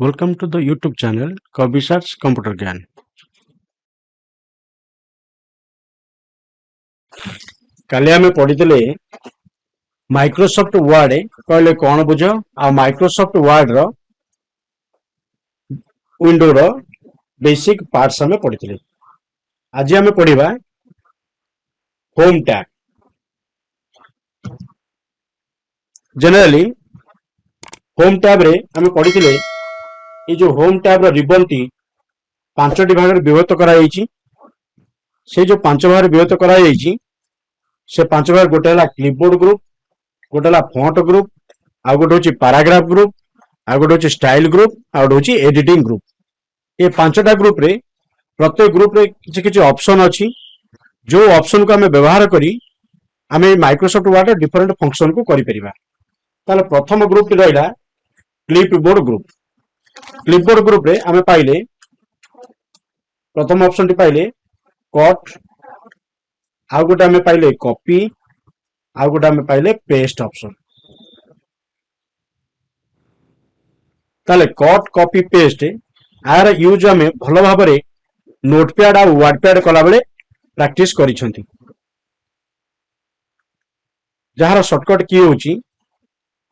Welcome to the YouTube channel Kobisar's Computer Gyan। काली आमे पढ़ीले Microsoft word कहले कौन बुझ आ माइक्रोसॉफ्ट वर्ड रो विंडो रो बेसिक पार्ट्स आमे पढ़ीले। आज आमे पढ़िबा home tab. Generally home tab रे आमे पढ़ीले ये जो होम टैब रो रिबन टी पांचटी भाग विभक्त करा जायछि। से जो पांच भाग विभक्त करा जायछि से पांच भाग गोटे हला क्लिपबोर्ड ग्रुप, गोटे हला फॉन्ट ग्रुप, आ गोटे होची पैराग्राफ ग्रुप, आ गोटे होची स्टाइल ग्रुप, आ गोटे होची एडिटिंग ग्रुप। ये पांचटा ग्रुप रे प्रत्येक ग्रुप रे किछि किछि ऑप्शन अछि। जो ऑप्शन को हमें व्यवहार करी हमें माइक्रोसॉफ्ट वर्ड रे डिफरेंट फंक्शन को करि परिबा। ताले प्रथम ग्रुप टी रहिला क्लिपबोर्ड ग्रुप। क्लिपबोर्ड ग्रुप रे हमें पाइले प्रथम ऑप्शन टी पाइले कट, आउ गोटे हमें पाइले कॉपी, आउ गोटे हमें पाइले पेस्ट ऑप्शन। ताले कट कॉपी पेस्ट आर यूज हमें भलो भाबरे नोटपैड आ वर्डपैड कला बेले प्रैक्टिस करिसंती। जहार शॉर्टकट की होची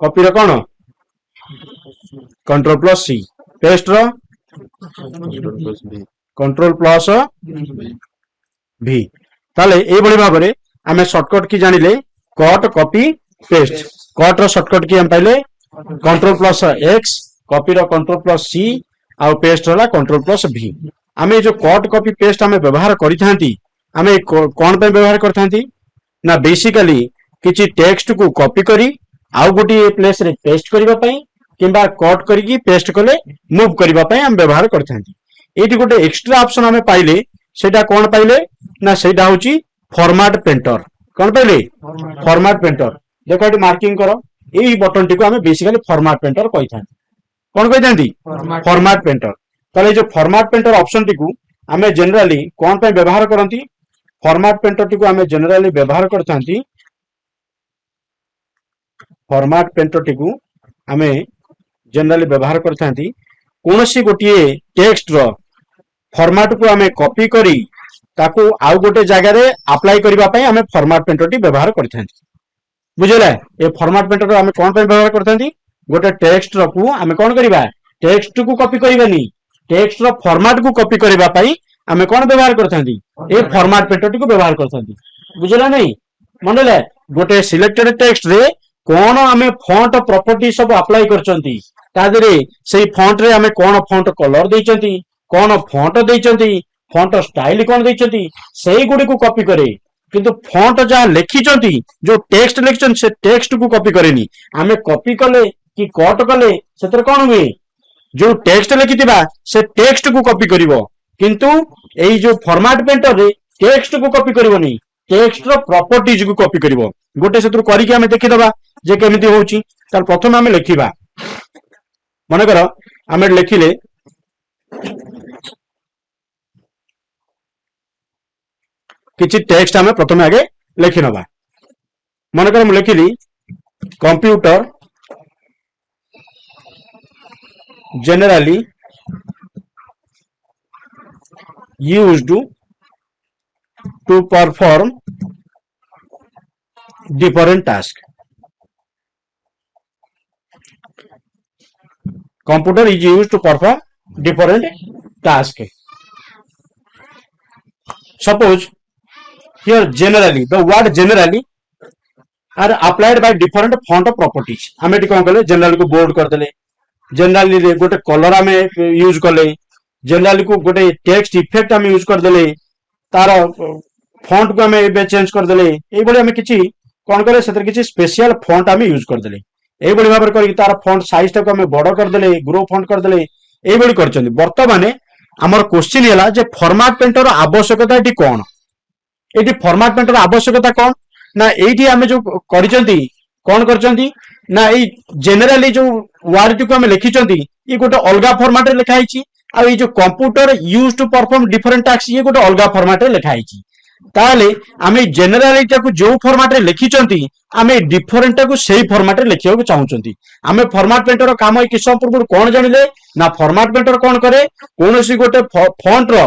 कॉपी रो कोन कंट्रोल प्लस सी, पेस्ट रो कंट्रोल प्लस भी। ताले ए बड़ी भाबरे हमें शॉर्टकट की जानिले कट कॉपी पेस्ट। कट रो शॉर्टकट की हम पाइले कंट्रोल प्लस एक्स, कॉपी रो कंट्रोल प्लस सी, आ पेस्ट होला कंट्रोल प्लस भी। हमें जो कट कॉपी पेस्ट हमें व्यवहार करिथांती हमें कोन पे व्यवहार करथांती ना बेसिकली किछि टेक्स्ट को कॉपी करी आउ गोटी प्लेस रे पेस्ट करबा पई किंबा कट करी पेस्ट कले मूव करबा पई हम व्यवहार करथांती। एटी गोटे एक्स्ट्रा ऑप्शन हमें पाइले सेटा कोन पाइले ना सेटा होची फॉर्मेट पेंटर। कोन पाइले फॉर्मेट पेंटर। देखो एटी मार्किंग करो, एई बटन टी को हमें बेसिकली फॉर्मेट पेंटर कहिथांती। कोन कहिथांती फॉर्मेट पेंटर। ताले जो फॉर्मेट पेंटर ऑप्शन टी को हमें जनरली कोन पे व्यवहार करंती फॉर्मेट पेंटर टी को हमें जनरली व्यवहार करथांती। फॉर्मेट पेंटर टी को हमें जनरली व्यवहार करथांती कोनोसी गोटिए टेक्स्ट रो फॉर्मेट को हमें कॉपी करी ताकू आउ गोटे जगह रे अप्लाई करबा पई हमें फॉर्मेट पेंटर टी व्यवहार करथांती। बुझला ए फॉर्मेट पेंटर रो हमें कोन पे व्यवहार करथांती गोटे टेक्स्ट रो को हमें कोन करबा टेक्स्ट को कॉपी करबानी टेक्स्ट रो फॉर्मेट को कॉपी करबा पई हमें कोन व्यवहार करथांती ए फॉर्मेट पेंटर टी को व्यवहार करथांती। बुझला नहीं मनले गोटे सिलेक्टेड टेक्स्ट रे कोन हमें फॉन्ट प्रॉपर्टी सब अप्लाई करचंती तादरे सेही फॉन्ट रे हमें कोन फॉन्ट कलर देइचंती कोन फॉन्ट देइचंती फॉन्ट स्टाइल कोन देइचंती सेही गुडी को कॉपी करे किंतु फॉन्ट जहां लिखिचंती जो टेक्स्ट लिखचन से टेक्स्ट को कॉपी करेनी। हमें कॉपी कले कि कट कले सेतर कोन हुए जो टेक्स्ट लिखितिबा से टेक्स्ट को कॉपी करिवो किंतु एई जो फॉर्मेट पेंटर रे टेक्स्ट को कॉपी करिवोनी टेक्स्ट रो प्रॉपर्टीज को कॉपी करिवो। गोटे सेतु करी के हमें देखि दबा जे केमिति होउची। तार प्रथम हमें लिखिबा माने करो हमें लिखिले किछि टेक्स्ट हमें प्रथम आगे लिखि नबा। माने करो हम लिखिली computer generally used to perform different tasks. Computer is used to perform different tasks. Suppose here generally the word generally are applied by different font properties. हमें कौन कले जनरल को बोल्ड कर देले, जनरली रे गोटे कलर हमें यूज कले, जनरली को गोटे टेक्स्ट इफेक्ट हमें यूज कर देले, तार फॉन्ट को हमें चेंज कर देले, एई बडी हमें किछि कोन करे सेतर किछि स्पेशल फॉन्ट हमें यूज कर देले। एई बडी भाबर करी तार फॉन्ट साइज टा को हमें बड़ कर देले, ग्रो फॉन्ट कर देले, एई बडी करचंदी। वर्तमाने हमर क्वेश्चन हैला जे फॉर्मेट पेंटर आवश्यकता एटी कोन एटी फॉर्मेट पेंटर आवश्यकता कोन ना एटी हमें जो करिचंती कोन करचंती ना एई जनरली जो वर्ड को हमें लिखिचंती ये गोटे अलगा फॉर्मेट रे लिखा हिची आ ये जो computer use to perform different task ये गोटे अलगा फॉर्मेट रे लिखा हिची। ताले आमे जनरालिटी को जो फॉर्मेट रे लिखिचंती आमे डिफरेंट को सही फॉर्मेट रे लिखियो को चाहउचंती। आमे फॉर्मेट पेंटर काम कि समय पूर्व कोन जानिले ना फॉर्मेट पेंटर कोन करे कोनोसी गोटे फॉन्ट रो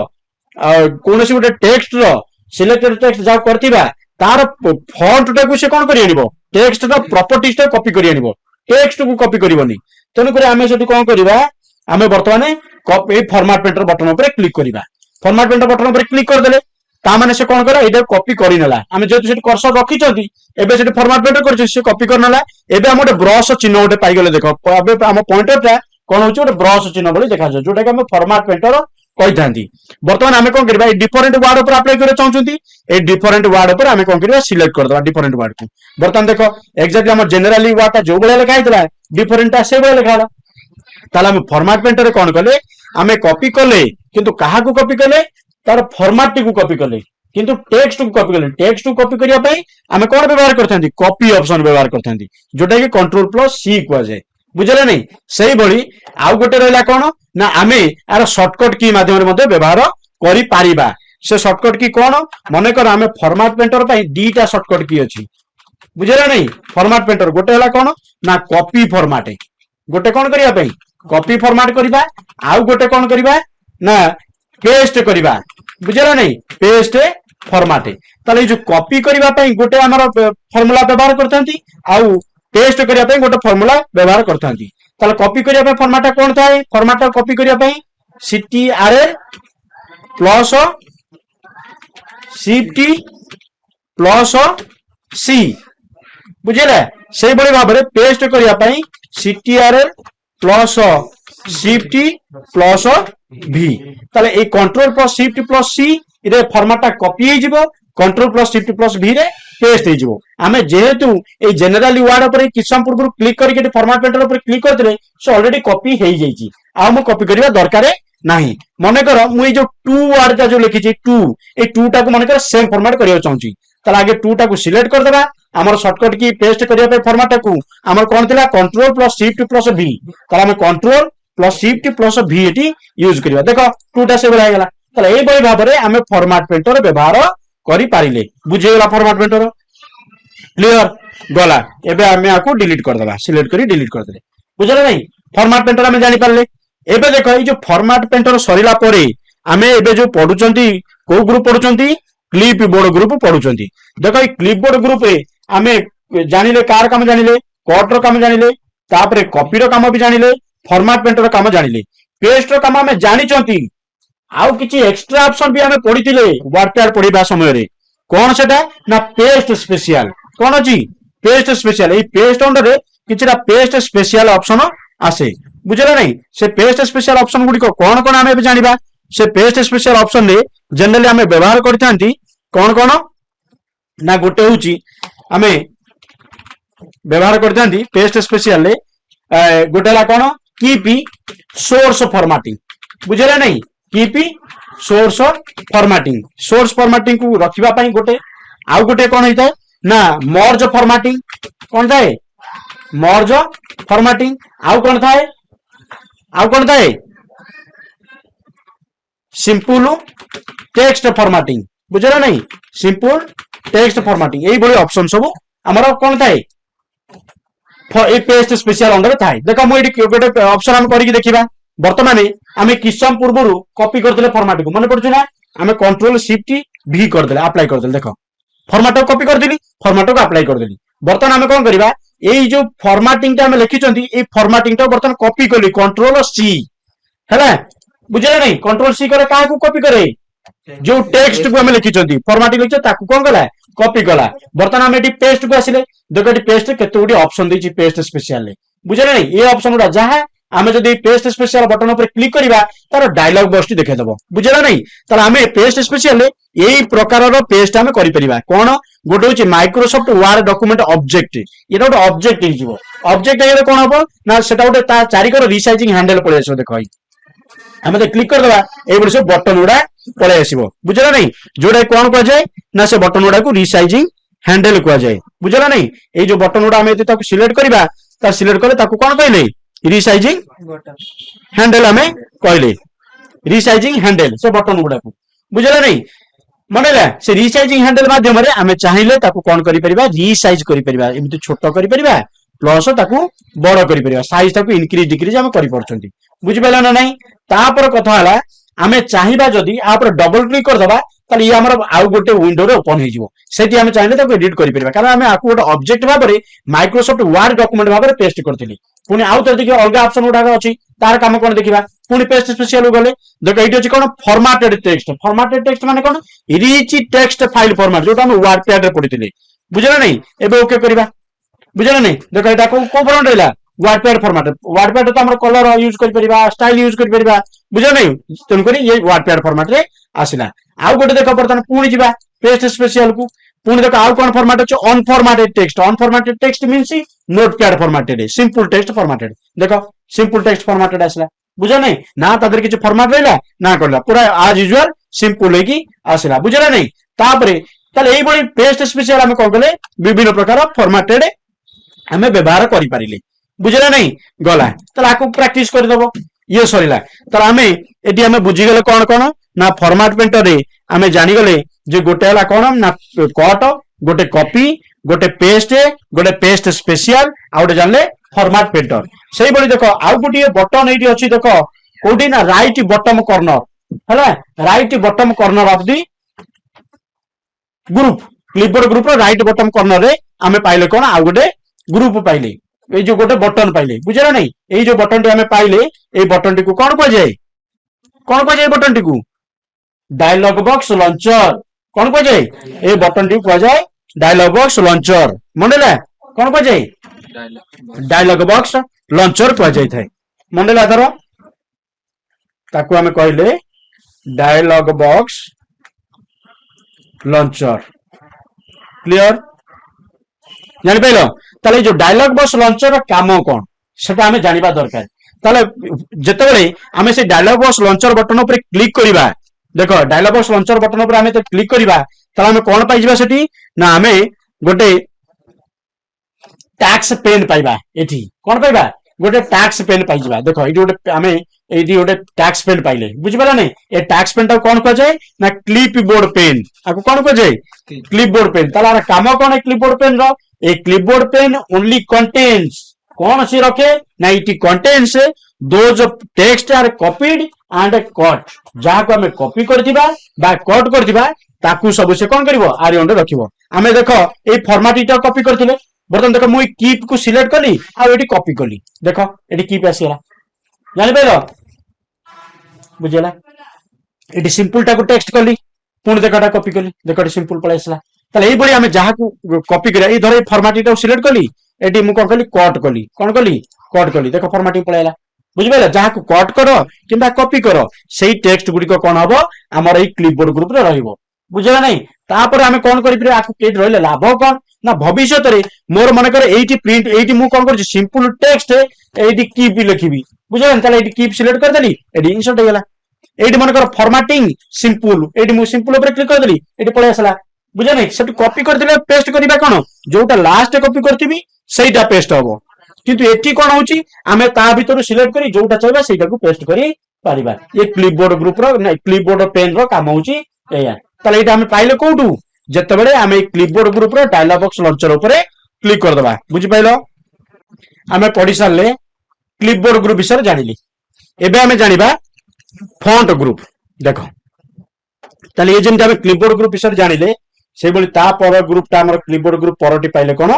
कोनोसी गोटे टेक्स्ट रो सिलेक्टेड टेक्स्ट जा करथिबा तार फॉन्ट टा को से कोन करि आनिबो टेक्स्ट रो प्रॉपर्टीज टा कॉपी करि आनिबो टेक्स्ट को कॉपी करिवोनी। तने करे आमे सेठी कोन करिबा आमे वर्तमान कॉपी फॉर्मेट पेंटर बटन ऊपर क्लिक करिबा। फॉर्मेट पेंटर बटन ऊपर क्लिक कर देले ता माने से कोन करा एटा कॉपी करि नला आमे जेतु सेठी कर्सर रखी छथि एबे सेठी फॉर्मेट पेंटर करछि से कॉपी कर नला। एबे हम गोटे ब्रश चिन्ह गोटे पाई गेले देखो एबे हम पॉइंटर टा कोन होछि गोटे ब्रश चिन्ह बोली देखा छ जोटा कि हम फॉर्मेट पेंटर कहिथांती। वर्तमान आमे कोन करबा ए डिफरेंट वर्ड ऊपर अप्लाई करे चाहउछंती ए डिफरेंट वर्ड ऊपर आमे कोन करबा सिलेक्ट कर दबा डिफरेंट वर्ड को। वर्तमान देखो एक्जेक्टली हम जनरली वर्ड ता जो बळे लिखा हितला डिफरेंट ता से बळे लिखाला ताला हम फॉर्मेट पेंटर कोन कले आमे कॉपी कले किंतु काहा को कॉपी कले तार फॉर्मेट को कॉपी कले किंतु टेक्स्ट को कॉपी कले टेक्स्ट को कॉपी करिया पई आमे कोन व्यवहार करथांती कॉपी ऑप्शन व्यवहार करथांती जोटा कि कंट्रोल प्लस सी को जाय बुझले नहीं। सही बड़ी आउ गोटे रहला कोन ना आमे आर शॉर्टकट की माध्यम रे मध्ये व्यवहार करि पारिबा। से शॉर्टकट की कोन मने कर आमे फॉर्मेट पेंटर पई दीटा शॉर्टकट की अछि बुझले नहीं। फॉर्मेट पेंटर गोटे हला कोन ना कॉपी फॉर्मेट गोटे कोन करिया पई कॉपी फॉर्मेट करिबा आउ गोटे कोन करिबा ना पेस्ट करिबा बुझले नहीं पेस्ट फॉर्मेट। ताले जो कॉपी करिबा पई गोटे हमर फार्मूला व्यवहार करथांती आउ पेस्ट करिया पई गोटे फार्मूला व्यवहार करथांती। ताले कॉपी करिया पई फॉर्मेट कोन थाए फॉर्मेट कॉपी करिया पई ctrl plus shift plus c बुझले। से बड़ी भाव में पेस्ट करिया पई ctrl plus shift plus v ताले ए control plus shift plus c इरे फॉर्मेट कॉपी हे जिवो control plus shift plus v रे पेस्ट हे जिवो। आमे जेहेतु ए जनरली वर्ड ऊपर कि समय पूर्व क्लिक करके फॉर्मेट पेंटर ऊपर क्लिक करथले सो ऑलरेडी कॉपी हे जाईची आ हम कॉपी करबा दरकार नाही। मने कर मु ए जो टू वर्ड का जो लिखि छी टू ए टू टा को मने कर सेम फॉर्मेट करियो चाहूची ताले आगे टू टा को सिलेक्ट कर देबा हमर शॉर्टकट की पेस्ट करिया पे फॉर्मेट को हमर कोन थिला control plus shift plus v ताले हम control plus shift plus v eighty use करियो देखो टू टा से बला गेला ताले ए बई भाव रे हमें फॉर्मेट पेंटर व्यवहार करि पारिले बुझे गेला फॉर्मेट पेंटर क्लियर गला। एबे हमें आको डिलीट कर देबा सिलेक्ट करी डिलीट कर देले बुझले नहीं फॉर्मेट पेंटर हमें जानि पारले। एबे देखो ए जो फॉर्मेट पेंटर सरिला परे हमें एबे जो पढुचंती को ग्रुप पढुचंती क्लिप बोर्ड ग्रुप पढुचंती। देखो ए क्लिप बोर्ड ग्रुप रे हमें जानिले कार काम जानिले कट रो काम जानिले तापरे कॉपी रो काम भी जानिले फॉर्मेट पेंटर काम जानिले पेस्ट रो काम हमें जानिचंती आउ किछि एक्स्ट्रा ऑप्शन भी हमें पढिथिले वर्डपैड पढिबा समय रे कोन सेटा ना पेस्ट स्पेशल कोन अछि पेस्ट स्पेशल ए पेस्ट अंडर रे किछरा पेस्ट स्पेशल ऑप्शन आसे बुझले नहीं। से पेस्ट स्पेशल ऑप्शन गुडी को कोन कोन हमें जानिबा से पेस्ट स्पेशल ऑप्शन रे जनरली हमें व्यवहार करथांती कोन कोन ना गोटे होची हमें व्यवहार करथांती पेस्ट स्पेशल रे गोटे ला कोन कीप सोर्स फॉर्मेटिंग बुझले नहीं कीप सोर्स फॉर्मेटिंग को रखिबा पई गोटे आउ गोटे कोन होइता ना मर्ज फॉर्मेटिंग कोन थाए मर्ज फॉर्मेटिंग आउ कोन थाए सिंपल टेक्स्ट फॉर्मेटिंग बुझला नहीं सिंपल टेक्स्ट फॉर्मेटिंग एई बड़ी ऑप्शन सब हमर कोन थाए ए पेस्ट स्पेशल अंडर थाए। देखो मु एडी गोटे ऑप्शन हम करी देखिबा वर्तमान आमे किसम पूर्व कॉपी करदेले फॉर्मेट को मन पड़छ ना आमे कंट्रोल शिफ्ट v कर देले अप्लाई कर देले देखो फॉर्मेट को कॉपी कर देली फॉर्मेट को अप्लाई कर देली। वर्तमान आमे कोन करबा एई जो फॉर्मेटिंग ता आमे लिखिचंती ए फॉर्मेटिंग ता वर्तमान कॉपी करली कंट्रोल c हैला बुझले नहीं कंट्रोल c करे का को कॉपी करे जो टेक्स्ट को आमे लिखिचंती फॉर्मेटिंग लिखछ ताकू कोन गला कॉपी गला। वर्तमान आमे एटी पेस्ट को आसिले देखो एटी पेस्ट केते गुडी ऑप्शन देछि पेस्ट स्पेशल बुझले नहीं ए ऑप्शन उडा जहा आमे जदि पेस्ट स्पेशल बटन ऊपर क्लिक करिबा तार डायलॉग बॉक्स टी देखाइ दबो बुझला नहीं तार आमे पेस्ट स्पेशल एई प्रकार रो पेस्ट आमे करि परिबा कोन गोटे होची माइक्रोसॉफ्ट वर्ड डॉक्यूमेंट ऑब्जेक्ट एटा गोटे ऑब्जेक्ट हि जिवो ऑब्जेक्ट हेले कोन हबो ना सेटा गोटे ता चारिकर रिसाइजिंग हैंडल पळे आसो देखो आमे ते क्लिक कर दबा एई बडी सब बटन उडा पळे आसीबो बुझला नहीं जोडा कोन को जाय ना से बटन उडा को रिसाइजिंग हैंडल को जाय बुझला नहीं एई जो बटन उडा आमे ताको सिलेक्ट करिबा ता सिलेक्ट करे ताको कोन कहले रिसाइजिंग हैंडल हमें कहले रिसाइजिंग हैंडल से बटन गुडा को बुझला नहीं मनला से रिसाइजिंग हैंडल माध्यम रे आमे चाहिए ताकू कोन करि परिबा रिसाइज करि परिबा एमिति छोट करि परिबा प्लस ताकू बड़ करि परिबा साइज ताकू इनक्रीज डिक्रीज हम करि परछंती बुझि पेला ना नहीं तापर कथा हला आमे चाहिबा जदी आ पर डबल क्लिक कर दबा ताले ये हमर आउ गोटे विंडो रे ओपन हे जिवो सेठी आमे चाहिए ताकू एडिट करि परिबा कारण आमे आकू गोटे ऑब्जेक्ट भाबरे माइक्रोसॉफ्ट वर्ड डॉक्यूमेंट भाबरे पेस्ट करथिली पुनी आउ तर देखि अलगा ऑप्शन उडा अछि तार काम कोन देखिबा पुनी पेस्ट स्पेशल गले देखो एठी अछि कोन फॉर्मेटेड टेक्स्ट माने कोन रिच टेक्स्ट फाइल फॉर्मेट जोटा हम वर्ड पैड रे पढिथिले बुझला नहीं एबे ओके करबा बुझला नहीं देखो एटा को फॉर्मेट रहला वर्ड पैड तो हमर कलर यूज कर परिबा स्टाइल यूज कर परिबा बुझला नहीं तन करी ये वर्ड पैड फॉर्मेट रे आसिला आउ गोटे देखो बर्तन पुनी जिबा पेस्ट स्पेशल को पुनी देखो आउ कोन फॉर्मेट अछि unformatted text means notepad formatted simple text formatted देखो सिंपल टेक्स्ट फॉर्मेटेड आसिला बुझा नहीं ना तादर किछ फॉर्मेट रहला ना करला पूरा आज यूजुअल सिंपल होगी आसिला बुझला नहीं तापरे ताले एई बडी पेस्ट स्पेशल हम कोन गले विभिन्न प्रकार फॉर्मेटेड हमें व्यवहार करि पारिले बुझला नहीं गला ताले आको प्रैक्टिस कर दबो ये सरीला ताले हमें एटी हमें बुझी गले कोन कोन ना फॉर्मेट पेंटर रे हमें जानि गले जे गोटे हला कोन ना कट गोटे कॉपी गोटे पेस्ट स्पेशल आ गोटे जानले फॉर्मेट पेंटर सही बड़ी देखो आउ गोटे बटन एटी अछि देखो कोठी ना राइट बॉटम कॉर्नर हला right bottom corner of the group clipboard group रो राइट बॉटम कॉर्नर रे हमें पाइले कोन आउ गोटे ग्रुप पाइले ए जो गोटे बटन पाइले बुझला नहीं ए जो बटन टी हमें पाइले ए बटन टी को कोन को जाय बटन टी को डायलॉग बॉक्स लॉन्चर कोन को जाय ए बटन टी को जाय डायलॉग बॉक्स लॉन्चर मंडला कोन को जाय डायलॉग बॉक्स लॉन्चर को जाय थाए मंडला धर ताकू हमें कहले डायलॉग बॉक्स लॉन्चर क्लियर जानि पाइलो ताले जो डायलॉग बॉक्स लॉन्चर काम कोन सेटा हमें जानिबा दरकार ताले जेतेबेले हमें से डायलॉग बॉक्स लॉन्चर बटन ऊपर क्लिक करिबा देखो डायलॉग बॉक्स लॉन्चर बटन ऊपर हमें तो क्लिक करिबा ताले हमें कोन पाइ जिबा सेठी ना हमें गोटे टैक्स पेन पाइबा एठी कोन पाइबा गोटे टैक्स पेन पाइ जिबा देखो एठी गोटे हमें एठी गोटे टैक्स पेन पाइले बुझि पाला नहीं ए टैक्स पेन ता कोन को जाय ना क्लिप बोर्ड पेन आको कोन को जाय क्लिप बोर्ड पेन ताला काम कोन है क्लिप बोर्ड पेन रो ए clipboard pane only contains कौन सी रखे ना it contains those text are copied and cut जहा को हमें कॉपी करथिबा बा कट करथिबा ताकू सब से कोन करबो आर अंडर रखिबो हमें देखो ए फॉर्मेट इटा कॉपी करथिले बर्तन देखो मुई कीप को सिलेक्ट कली आ एटी कॉपी कली देखो एटी कीप आसीला जानि पेलो बुझला एटी सिंपल टा को टेक्स्ट कली पुणी देखोटा कॉपी कली देखो सिंपल पळे आसीला ताले एई बडी हमें जहा को कॉपी करिया ए धरे फॉर्मेट इटा सिलेक्ट कली एटी मु कोन कली कट कली देखो फॉर्मेटिंग पळेला बुझि पाइला जहा को कट करो किंबा कॉपी करो सेही टेक्स्ट गुडी को कोन हबो हमर एई क्लिपबोर्ड ग्रुप रे रहिबो बुझला नहीं तापर हमें कोन करि फिर आकु केट रहले लाभ कोन ना भविष्य रे मोर मन करे एटी प्रिंट एटी मु कोन कर सिंपल टेक्स्ट एटी कीप लिखिबी बुझला ताले एटी कीप सिलेक्ट कर देली एटी इंसर्ट हो गेला एटी मन कर फॉर्मेटिंग सिंपल एटी मु सिंपल ऊपर क्लिक कर देली एटी पळे आसला बुझा नहीं सब कॉपी कर देले पेस्ट करबा कोन जोटा लास्ट कॉपी करथिबी सेटा पेस्ट हबो किंतु एठी कोन होची हमें ता भीतर सिलेक्ट करी जोटा चाहबा सेटा को पेस्ट करी पारिबा ये क्लिपबोर्ड ग्रुप रो ना क्लिपबोर्ड पेन रो काम होची एया ताले एटा हमें पाइले कोठू जतबेले हमें क्लिपबोर्ड ग्रुप रो डायलॉग बॉक्स लॉन्चर ऊपर क्लिक कर दबा बुझि पाइलो हमें पढी सारले क्लिपबोर्ड ग्रुप विषय जानिली एबे हमें जानिबा फॉन्ट ग्रुप देखो ताले ये जेंटा हमें क्लिपबोर्ड ग्रुप विषय जानिले से बोली ता पर ग्रुप ता हमर क्लिपबोर्ड ग्रुप परटी पाइले कोन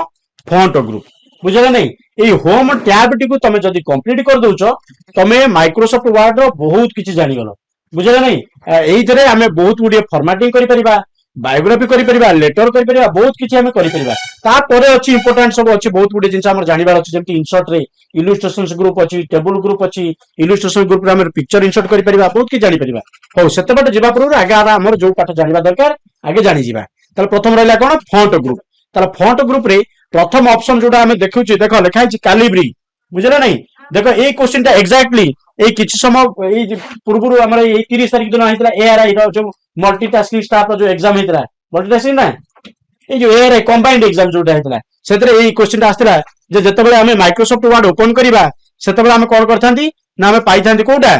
फॉन्ट ग्रुप बुझला नहीं ए होम टैब टी को तमे जदी कंप्लीट कर दोछो तमे माइक्रोसॉफ्ट वर्ड रो बहुत किछि जानि गलो बुझला नहीं एई थरे हमें बहुत गुडी फॉर्मेटिंग करि परिबा बायोग्राफी करि परिबा लेटर करि परिबा बहुत किछि हमें करि परिबा ता परे अछि इंपोर्टेंट सब अछि बहुत गुडी जिंस हमर जानिबार अछि जेमति इंसर्ट रे इलस्ट्रेशंस ग्रुप अछि टेबल ग्रुप अछि इलस्ट्रेशन ग्रुप रे हमर पिक्चर इंसर्ट करि परिबा बहुत कि जानि परिबा हो सेते बट जिबा पर आगे हमर जो पाठ जानिबा दरकार आगे जानि जिबा ताले प्रथम रहला कोन फॉन्ट ग्रुप ताले फॉन्ट ग्रुप रे प्रथम ऑप्शन जोटा हमें देखु छी देखो लिखा है कैलिब्री बुझला नहीं देखो ए क्वेश्चन टा एग्जैक्टली ए किछि समय ए पूर्वरु हमर ए 30 तारिख दिन आइतला एआरआई रो जो मल्टीटास्किंग स्टाफ रो जो एग्जाम हेतला मल्टीटास्किंग ना ए जो एआरआई कंबाइंड एग्जाम जोटा हेतला सेतरे ए क्वेश्चन टा आस्तला जे जतबेले हमें माइक्रोसॉफ्ट वर्ड ओपन करबा सेतबेले हमें कॉल करथांती ना हमें पाइथांती कोटा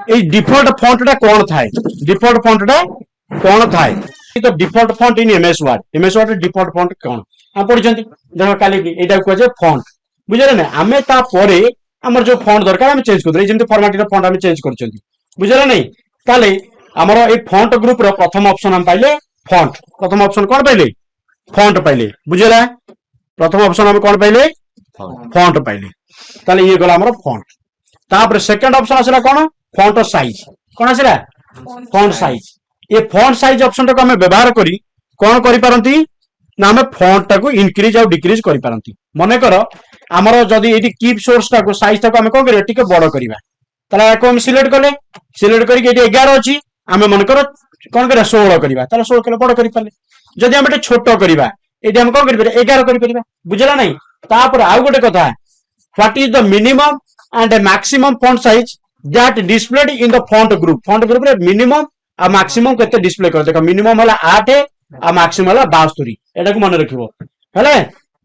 ए डिफॉल्ट फॉन्ट टा कोन थाए डिफॉल्ट फॉन्ट टा कौन थाए तो default font in MS word default font कौन हम पढ़िछंती देखो काली की एटा को जे फॉन्ट बुझले ना हमें ता परे हमर जो फॉन्ट दरकार हम चेंज कर जेमति फॉर्मेटिक फॉन्ट हम चेंज करछंती बुझले नै ताले हमर ए फॉन्ट ग्रुप रो प्रथम ऑप्शन हम पाइले फॉन्ट प्रथम ऑप्शन कोन पाइले फॉन्ट पाइले बुझला प्रथम ऑप्शन हम कोन पाइले फॉन्ट पाइले ताले ये गला हमर फॉन्ट तापर सेकंड ऑप्शन आसला कोन फॉन्ट साइज कोन आसला फॉन्ट साइज ये फॉन्ट साइज ऑप्शन को हमें व्यवहार करी कौन करि पारंती ना हमें फॉन्ट टाको इंक्रीज और डिक्रीज करि पारंती मने करो हमरो जदी एटी कीप सोर्स टाको साइज टाको हमें कोन करियो टिके बड़ करिवा तला को हम सिलेक्ट करी एटी 11 अछि हमें मन करो कोन करिया 16 करिवा तला 16 केले बड़ करि पाले जदी हम एटी छोटो करिवा एटी हम कोन करि पारे 11 करि परिबा बुझला नै तापर आउ गोटे कथा what is the minimum and maximum font size that displayed in the font group रे मिनिमम आ मैक्सिमम केते डिस्प्ले कर देखो मिनिमम होला 8 आ मैक्सिमम होला 72 एटा को मन रखिबो हेले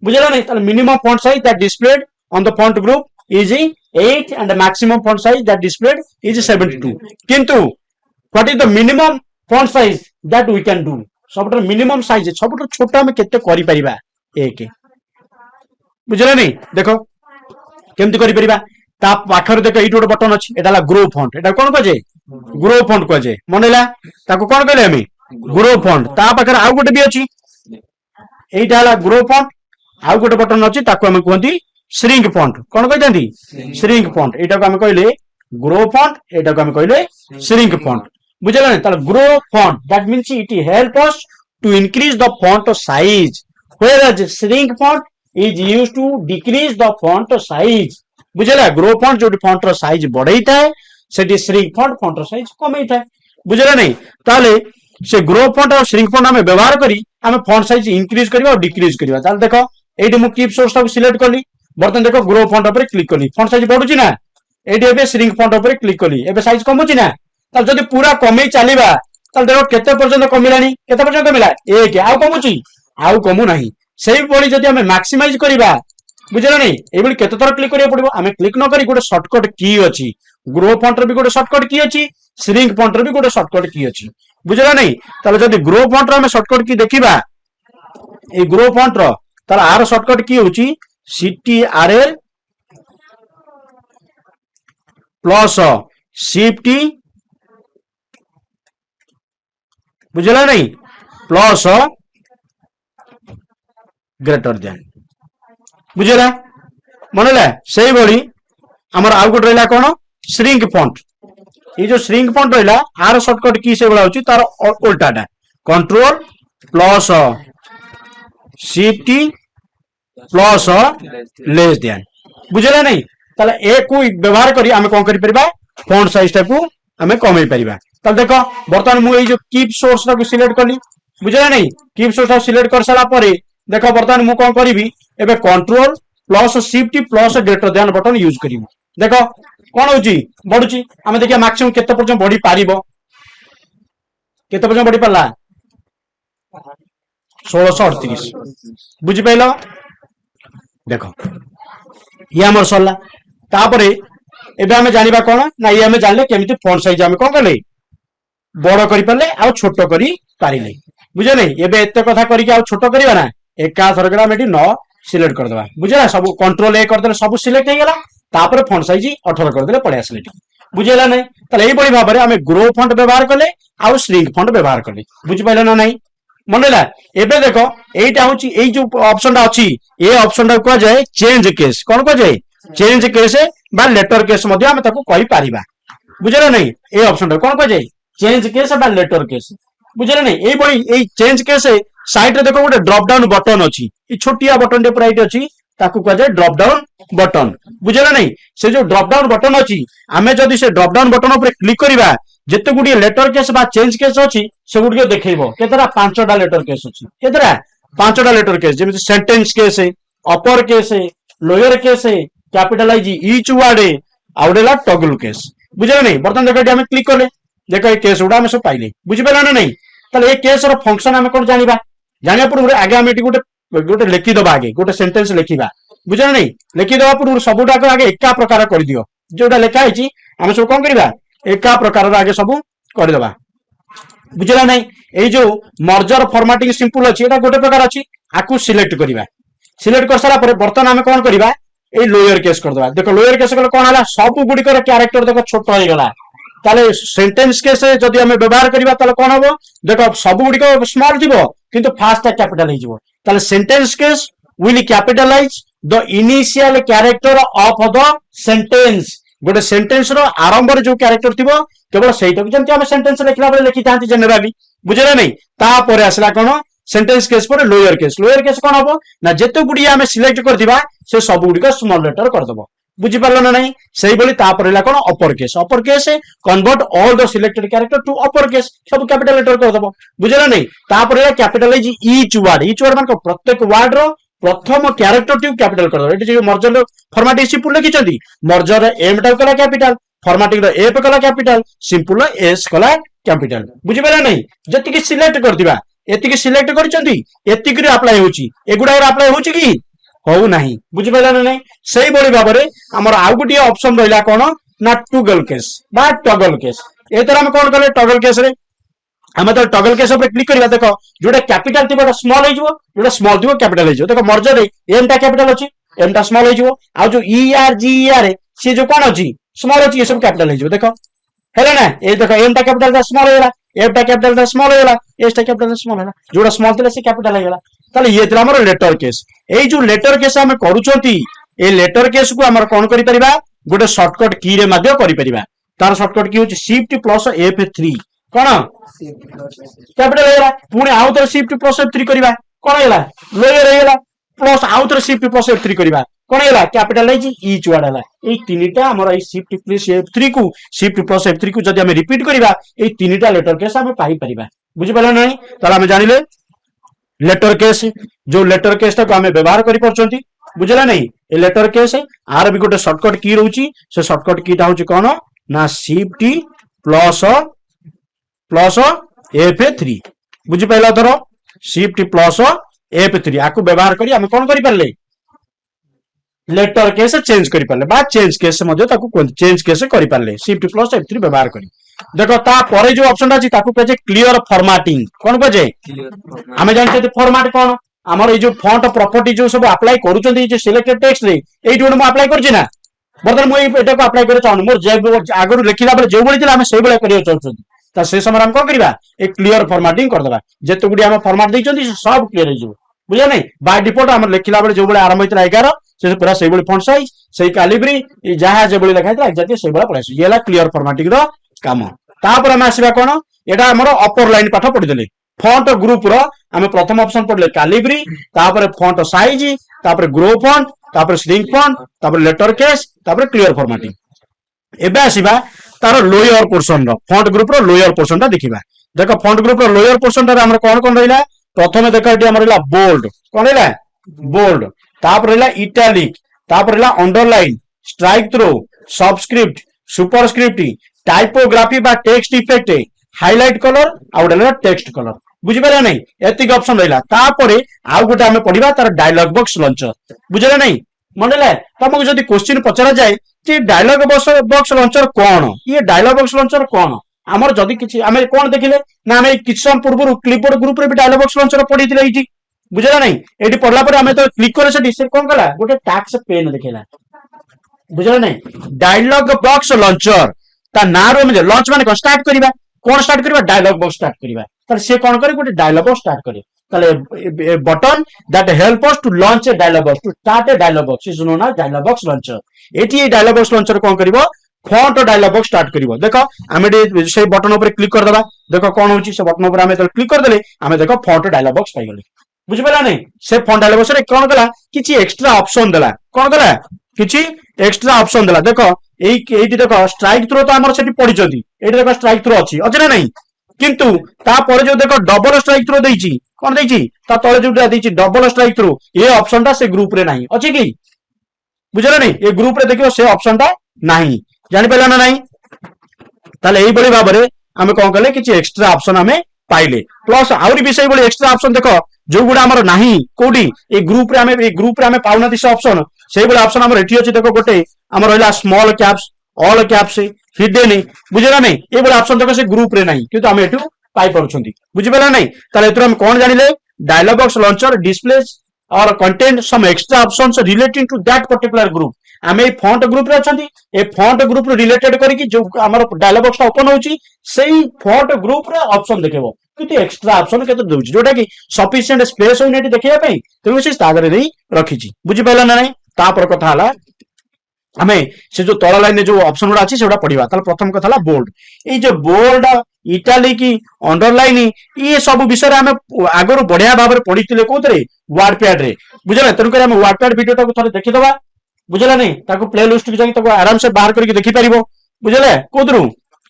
बुझला नै त minimum font size that displayed on the font group is 8 and maximum font size that displayed is 72 किंतु what is the minimum font size that we can do सबटर मिनिमम साइज सबटर छोटा हम केते करि परिबा 1 बुझला नै देखो केमति करि परिबा ता पाखर देखो एइट गोटे बटन अछि एटा ला ग्रो फॉन्ट एटा कोन कजे ग्रो फॉन्ट कजे मनला ताको कोन कहले हमें ग्रो फॉन्ट ता पाखर आउ गोटे भी अछि एइटा ला ग्रो फॉन्ट आउ गोटे बटन अछि ताको हम कहंती श्रिंक फॉन्ट कोन कहतंती श्रिंक फॉन्ट एटा को हम कहले ग्रो फॉन्ट एटा को हम कहले श्रिंक फॉन्ट बुझला नै ताले grow font that means it help us to increase the font size whereas shrink font is used to decrease the font size बुझला ग्रो फॉन्ट जो फॉन्ट रो साइज बढ़ैता है सेठी श्रिंक फॉन्ट फॉन्ट रो साइज कमैता है बुझला नै ताले से ग्रो फॉन्ट और श्रिंक फॉन्ट हमें व्यवहार करी हमें फॉन्ट साइज इंक्रीज करबा और डिक्रीज करबा ताले देखो एठी मु कीप सोर्स को सिलेक्ट करली बर्तन देखो ग्रो फॉन्ट ऊपर क्लिक करली फॉन्ट साइज बढ़ुची ना एठी एबे श्रिंक फॉन्ट ऊपर क्लिक करली एबे साइज कमुची ना ताले जदी पूरा कमै चलीबा ताले देखो केते पर्यंत कमिलानी केते पर्यंत कमिला 1 आउ कमुची आउ कमु नाही सेही पड़ी जदी हमें मैक्सिमाइज करबा बुझला नै एबे केते थर क्लिक करिया पड़िबो हमें क्लिक न करी गोटे शॉर्टकट की अछि ग्रो फॉन्ट रे भी गोटे शॉर्टकट की अछि श्रिंक फॉन्ट रे भी गोटे शॉर्टकट की अछि बुझला नै तले जदी ग्रो फॉन्ट रे हमें शॉर्टकट की देखिबा ए ग्रो फॉन्ट रो तले आर शॉर्टकट की होची ctrl प्लस shift बुझला नै प्लस ग्रेटर देन बुझला मनला सही बड़ी हमर आउ गोट रहला कोन श्रिंक फॉन्ट ये जो श्रिंक फॉन्ट रहला आर शॉर्टकट की से बला होची तार उल्टाटा control plus shift plus less than बुझला नै तले ए को व्यवहार करी हमें कोन करि परबा फॉन्ट साइज टा को हमें कमै परबा तले देखो वर्तमान मु ए जो कीप सोर्स टा को सिलेक्ट करली बुझला नै कीप सोर्स टा सिलेक्ट कर साला परे देखो वर्तमान मु कोन करिवि एबे control plus shift plus greater than button use करिवि देखो कोन होची बढ़ुची हमें देखिया मैक्सिमम केते पर्यंत बढ़ी पारिबो केते पर्यंत बढ़ी पाला 1638 बुझि पैलो देखो ये हमर सरला तापरे एबे हमें जानिबा कोन ना ये हमें जानले केमिति फॉन्ट साइज हमें कोन करले बड़ करि पाले आ छोटो करि पारिले बुझे नै एबे एते कथा करि के आ छोटो करिबा ना एका थरगडा मेटी 9 सिलेक्ट कर दबा बुझला सब कंट्रोल ए कर देले सब सिलेक्ट हे गेला तापर फॉन्ट साइज 18 कर देले पळे आसले बुझेला नै तले एई बडी भाबरे हमें ग्रो फॉन्ट व्यवहार करले आ श्रिंक फॉन्ट व्यवहार करले बुझि पाइले ना नै मनला एबे देखो एटा होची एई जो ऑप्शन टा अछि ए ऑप्शन टा को जाय चेंज केस कोन को जाय चेंज केस बा लेटर केस मध्ये हम ताको कहि पारिबा बुझला नै ए ऑप्शन टा कोन को जाय चेंज केस बा लेटर केस बुझला नै एई बडी एई चेंज केस साइड रे देखो गोटे ड्रॉप डाउन बटन अछि ई छोटिया बटन टे प्राइट अछि ताकू को जाय ड्रॉप डाउन बटन बुझला नै से जो ड्रॉप डाउन बटन अछि हमें जदी से ड्रॉप डाउन बटन ऊपर क्लिक करिबा जेते गुडी लेटर केस बा चेंज केस अछि से गुडी देखैबो केतरा 5टा लेटर केस अछि केतरा 5टा लेटर केस जेमे sentence case upper case lower case capitalize each word आउडेला टॉगल केस बुझला नै बर्तन देखो हम क्लिक करले देखो ए केस उडा हम सब पाइले बुझि पेला ना नै तले ए केस रो फंक्शन हम कोन जानिबा जानिया पूर्व आगे हम एटी गोटे लिखि दबा आगे गोटे सेंटेंस लिखिबा बुझला नै लिखि दबा पूर्व सबुटा को आगे एका प्रकार कर दियो जोटा लिखा हिची हम सब कोन करिबा एका प्रकार आगे सब कर दबा बुझला नहीं ए जो मर्जर फॉर्मेटिंग सिंपल अछि एटा गोटे प्रकार अछि आकु सिलेक्ट करिवा सिलेक्ट कर सारा पर बर्तन आमे कोन करिवा ए लोअर केस कर देबा देखो लोअर केस कले कोन हला सब गुडी कर कैरेक्टर देखो छोट हो गेला ताले सेंटेंस केस जदी हमें व्यवहार करिवा ताले कोन हबो देखो सब गुडी को स्मॉल थिबो किंतु फास्ट कैपिटल हे जिवो ताले sentence case will capitalise the initial character of the sentence गोटे सेंटेंस रो आरंभ रे जो कैरेक्टर थिबो केवल सेटा जंती हम सेंटेंस लिखला बेले लिखि थांती जनरली बुझले नहीं तापर आसला कोन सेंटेंस केस पर लोअर केस कोन हबो ना जेते गुडी हमें सिलेक्ट कर दिबा से सब गुडी को स्मॉल लेटर कर दबो बुझि पारलो ना नहीं सही बोली तापर हला कोन upper case convert all the selected character to upper case सब कैपिटल लेटर कर दबो बुझला नहीं तापर हला कैपिटलाइज ईच वर्ड मान को प्रत्येक वर्ड रो प्रथम कैरेक्टर टू कैपिटल कर दबो एटी जे मर्जर फॉर्मेटिंग सिंपल लिखिचंती मर्जर एम टा कला कैपिटल फॉर्मेटिंग रो ए पे कला कैपिटल सिंपल एस कला कैपिटल बुझि पाला नहीं जति कि सिलेक्ट कर दिबा एतिकी सिलेक्ट करचंती एतिकी रे अप्लाई होची एगुडा रे अप्लाई होची की हो नाही बुझि पाला नहीं सही बोली बाबरे हमर आउ गुटी ऑप्शन रहला कोन ना टगल केस बा टगल केस एतर हम कोन करले टगल केस रे हम तो टगल केस पर क्लिक करबा देखो जोडा कैपिटल थिबो स्मॉल हे जिवो जोडा स्मॉल थिबो कैपिटल हे जिवो देखो मर्जर रे एम टा कैपिटल अछि एम टा स्मॉल हे जिवो आ जो ई आर जी आर से जो कोन अछि स्मॉल अछि ये सब कैपिटल हे जिवो देखो हेला ना ए देखो एम टा कैपिटल स्मॉल हेला एफ टा कैपिटल स्मॉल हेला एस टा कैपिटल स्मॉल हेला जोडा स्मॉल थिले से कैपिटल हेला ताले ये थिला हमर लेटर केस ए जो लेटर केस हम करूचंती ए लेटर केस को हमर कोन करि परिबा गोटे शॉर्टकट की रे माध्य करि परिबा तार शॉर्टकट की होची शिफ्ट प्लस F3 कोन कैपिटल हेला पुणी आउ तो शिफ्ट प्लस F3 करिबा कोन हेला लोअर हेला प्लस आउ तो शिफ्ट प्लस F3 करिबा कोन हेला कैपिटलाइज ईच वर्ड हेला ए तीनटा हमर ए शिफ्ट प्लस F3 को शिफ्ट प्लस F3 को जदी हम रिपीट करिबा ए तीनटा लेटर केस हम पाई परिबा बुझि पाला नहीं ताला हम जानिले लेटर केस जो लेटर केस को हमें व्यवहार करि परचंती बुझला नहीं ए लेटर केस आर भी गोटे शॉर्टकट की रहउची से शॉर्टकट कीटा होची कोन ना शिफ्ट प्लस प्लस F3 बुझि पाइला धरो शिफ्ट प्लस F3 आकु व्यवहार करी हम कोन करि परले लेटर केस चेंज करि परले बा चेंज केस मध्ये ताकु कोन चेंज केस करि परले शिफ्ट प्लस F3 व्यवहार करी देखो ता परे जो ऑप्शन अछि ताकु कहे क्लियर फॉर्मेटिंग कोन कहे हमें जानते फॉर्मेट कोन हमर ए जो फॉन्ट प्रॉपर्टी जो सब अप्लाई करूचंती जे सिलेक्टेड टेक्स्ट रे एई जोन म अप्लाई करछि ना बर्तन मु एटा को अप्लाई करे चाहनु मोर जे आगरु लिखिला बले जे बळी थिला हम सेई बळे करियो चाहछंती त से समय हम कोन करबा ए क्लियर फॉर्मेटिंग कर देबा जेते गुडी हम फॉर्मेट दैचंती सब क्लियर हे जिवो बुझा नहीं बाय डिफॉल्ट हम लिखिला बळे जो बळे आरंभ होइतला 11 से पूरा सेई बळे फॉन्ट साइज सेई कैलिब्री जहा जे बळे लिखाइतला एक्जेक्टली सेई बळे पळाइछ येला क्लियर फॉर्मेटिंग रो काम तापर हम आसीबा कोन एटा हमर अपर लाइन पाठ पढि देले फॉन्ट ग्रुप रो हमें प्रथम ऑप्शन पढले कैलिब्री तापर फॉन्ट साइज तापर ग्रो फॉन्ट तापर श्रिंक फॉन्ट तापर लेटर केस तापर क्लियर फॉर्मेटिंग एबे आसीबा तार लोअर पोर्शन रो फॉन्ट ग्रुप रो लोअर पोर्शन ता देखिबा देखो फॉन्ट ग्रुप रो लोअर पोर्शन ता हमर कोन कोन रहिला प्रथमे देखो एटी हमर रहिला बोल्ड कोन रहिला बोल्ड तापर रहिला इटैलिक तापर रहिला underline strikethrough subscript superscript typography बा टेक्स्ट इफेक्ट हाइलाइट कलर आउडला टेक्स्ट कलर बुझि पारा नहीं एतिक ऑप्शन रहिला तापरे आउ गोटे हमें पढिबा तार डायलॉग बॉक्स लॉन्चर बुझले नहीं मनले तमको जदी क्वेश्चन पचरा जाय कि डायलॉग बॉक्स लॉन्चर कोन ये डायलॉग बॉक्स लॉन्चर कोन हमर जदी किछि हमें कोन देखिले ना हमें किछ सम पूर्व क्लिपबोर्ड ग्रुप रे भी डायलॉग बॉक्स लॉन्चर पढिथिले इठी बुझला नहीं एठी पढला पर हमें तो क्लिक करे से से कोन कला गोटे टैक्स पेन देखेला बुझला नहीं डायलॉग बॉक्स लॉन्चर ता नारो में लॉन्च माने स्टार्ट करिबा कोन स्टार्ट करिबा डायलॉग बॉक्स स्टार्ट करिबा तार से कोन करे गोटे डायलॉग बॉक्स स्टार्ट करे ताले button that help us to launch a dialog box to start a dialog box is known as dialog box launcher एटी ए डायलॉग बॉक्स लॉन्चर कोन करिवो फॉन्ट डायलॉग बॉक्स स्टार्ट करिवो देखो हमें से बटन ऊपर क्लिक कर देबा देखो कोन होची से बटन ऊपर हमें तो क्लिक कर देले हमें देखो फॉन्ट डायलॉग बॉक्स पाई गेले बुझ पाला नहीं से फॉन्ट डायलॉग बॉक्स रे कोन कला किछि एक्स्ट्रा ऑप्शन देला कोन कला किछि एक्स्ट्रा ऑप्शन देला देखो एइटी देखो स्ट्राइक थ्रो तो हमर सेठी पडिचंती एइटी देखो स्ट्राइक थ्रो अछि ना नहीं किंतु ता परे जो देखो डबल स्ट्राइक थ्रो देइची कोन देइची ता तळे जोटा देइची डबल स्ट्राइक थ्रो ये ऑप्शन ता से ग्रुप रे नाही अछि की बुझला नहीं ये ग्रुप रे देखियो से ऑप्शन ता नाही जानि पेला ना नहीं ताले एई बळी भाबरे हमें कोन कले किछि एक्स्ट्रा ऑप्शन हमें पाइले प्लस आउरी विषय बळी एक्स्ट्रा ऑप्शन देखो जो गुडा हमर नाही कोडी ए ग्रुप रे हमें पाउनाती से ऑप्शन से बळी ऑप्शन हमर एठी अछि देखो गोटे हमर रहला small caps all caps hidden बुझला नहीं ये बळी ऑप्शन देखो से ग्रुप रे नाही किंतु हमें एठू पाई पारुछंती बुझिबेला नै ताले एतरा हम कोन जानिले डायलॉग बॉक्स लॉन्चर डिस्प्लेस और content some extra options relating to that particular group आमे फॉन्ट ग्रुप रे अछंती ए फॉन्ट ग्रुप रे रिलेटेड करिकि जो हमर डायलॉग बॉक्स ओपन होउची सेही फॉन्ट ग्रुप रे ऑप्शन देखेबो किति एक्स्ट्रा ऑप्शन केते दउची जोटा कि सफिशिएंट स्पेस होइनेटी देखिया पई तेनु से तागरे नै रखिची बुझि पाइला ना नै तापर कथा हला आमे से जो तळ लाइन जो ऑप्शन गुडा अछि सेडा पढिबा ताल प्रथम कथा हला बोल्ड ए जो बोल्ड इटालिक अंडरलाइन ये सब विषय रे आमे आगरो बढ़िया भाबरे पढितिले कोतरे वर्ड पैड रे बुझला तेनु करे हम वर्ड पैड वीडियो ताको थरे देखि दबा बुझला नै ताको प्ले लिस्ट के जाई ताको आराम से बाहर करके देखि परिबो बुझले कोदरु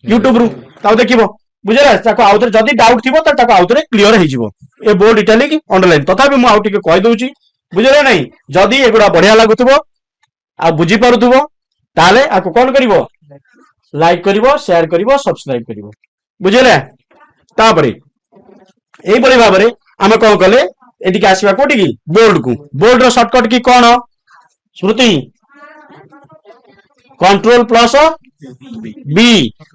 YouTube रु ताको देखिबो बुझला ताको आउतरे जदी डाउट थिबो त ताको आउतरे क्लियर हे जिवो ए बोल्ड इटालिक अंडरलाइन तथापि मु आउटिके कहि दउची बुझले नै जदी एगुडा बढ़िया लागुथबो आ बुझी पारुथबो ताले आको कोन करिवो लाइक करिवो शेयर करिवो सब्सक्राइब करिवो बुझले तापरे एई बड़ी भाबरे आमे कोन कले एटी के आसीबा कोटी की बोल्ड रो शॉर्टकट की कोन स्मृति कंट्रोल प्लस बी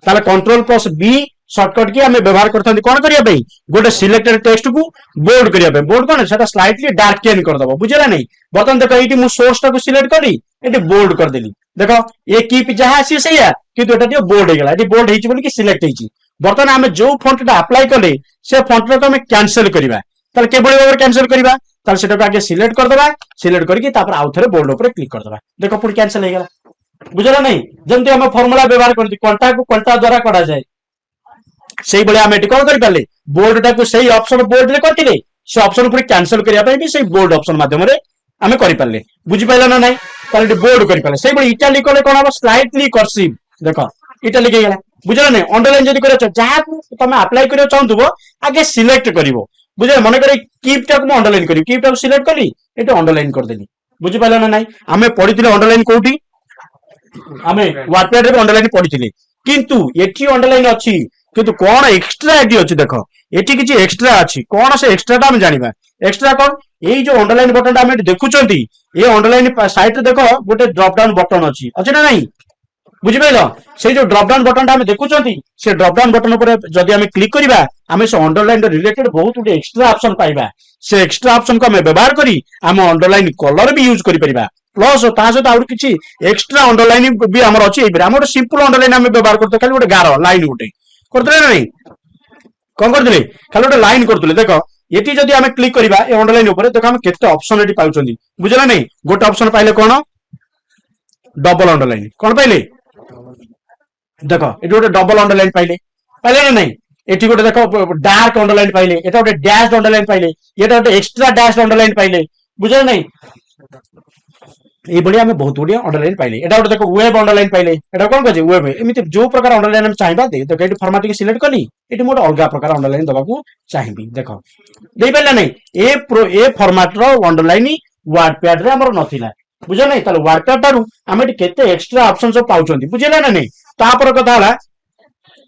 ताले कंट्रोल प्लस बी शॉर्टकट की हमें व्यवहार करथांती कोन करिया बई गोटे सिलेक्टेड टेक्स्ट को बोल्ड करिया बई बोल्ड कोन सेटा स्लाइटली डार्केन कर दबो बुझला नै बतन देखो एटी मु सोर्स टा को सिलेक्ट करी एटी बोल्ड कर देली देखो ये कीप जहां सी सहीया किंतु एटा दियो बोल्ड हे गेला एटी बोल्ड हेची बोली कि सिलेक्ट हेची बर्तमान हमें जो फॉन्ट टा अप्लाई करले से फॉन्ट रो हमें कैंसिल करिबा ताले केबोली ओवर कैंसिल करिबा ताले सेटा को आगे सिलेक्ट कर दबा सिलेक्ट करके तापर आउथरे बोल्ड ऊपर क्लिक कर दबा देखो पुर कैंसिल हे गेला बुझला नै जेंति हम फार्मूला व्यवहार करती कोंटा को कोंटा द्वारा करा जाय सेही बळे हम एटी कोन करि पाले बोल्ड टा को सही ऑप्शन बोल्ड रे करतिले से ऑप्शन ऊपर कैंसिल करिया पई भी सही बोल्ड ऑप्शन माध्यम रे हमें करि पाले बुझि पाइला ना नै ताले बोल्ड करि पाले सेही बळे इटालिक कोले कोन हम स्लाइटली कर्सिव देखो इटालिक हे गेला बुझला नै अंडरलाइन जदी करे जहा को तमे अप्लाई करियो चाहंतुबो आगे सिलेक्ट करिवो बुझे मन करे कीप टा को अंडरलाइन करी कीप टा को सिलेक्ट करी एटा अंडरलाइन कर देली बुझि पाइला ना नै हमें पढितिले अंडरलाइन कोठी हमें वाटपैड रे अंडरलाइन पढितिले किंतु एठी अंडरलाइन अछि किंतु कोन एक्स्ट्रा एटी अछि देखो एठी किछि एक्स्ट्रा अछि कोन से एक्स्ट्रा टा हम जानिबा एक्स्ट्रा कोन एई जो अंडरलाइन बटन टा हम देखुचंती ए अंडरलाइन साइड रे देखो गोटे ड्रॉप डाउन बटन अछि ना नहीं बुझि पाइलो से जो ड्रॉप डाउन बटन टा हम देखुचंती से ड्रॉप डाउन बटन ऊपर जदी हम क्लिक करिबा हमें से अंडरलाइन रिलेटेड बहुत गुटे एक्स्ट्रा ऑप्शन पाइबा से एक्स्ट्रा ऑप्शन को हमें व्यवहार करी हम अंडरलाइन कलर भी यूज करि परिबा प्लस ता सहित आउर किछि एक्स्ट्रा अंडरलाइन भी हमर अछि एबे हमर सिंपल अंडरलाइन हम व्यवहार करते खाली गोटे गारो लाइन गोटे करतले नै कोन करतले खाली गोटे लाइन करतले देखो एटी जदी हमें क्लिक करिबा ए अंडरलाइन ऊपर देखो हम केते ऑप्शन एटी पाउचंदी बुझला नै गोटे ऑप्शन पाइले कोन डबल अंडरलाइन कोन पाइले देखो एटी गोटे डबल अंडरलाइन पाइले ना नै एटी गोटे देखो डार्क अंडरलाइन पाइले एटा गोटे डैश अंडरलाइन पाइले एटा गोटे एक्स्ट्रा डैश अंडरलाइन पाइले बुझला नै ए बढिया हमें बहुत बढ़िया अंडरलाइन पाइले एटा गोटे देखो वेब अंडरलाइन पाइले एटा कोन कहजे वेब एमिति जो प्रकार अंडरलाइन हम चाहिबा दे देखो एटी फॉर्मेटिंग सिलेक्ट कली एटी मोर अलगा प्रकार अंडरलाइन दबा को चाहिबी देखो देई पाइला नै ए फॉर्मेट रो अंडरलाइन वर्डपैड रे हमर नथिला बुझा नै ताले वर्डपैड तारु हम एटी केते एक्स्ट्रा ऑप्शन सब पाउचंती बुझिला ना नै तापर कथा हला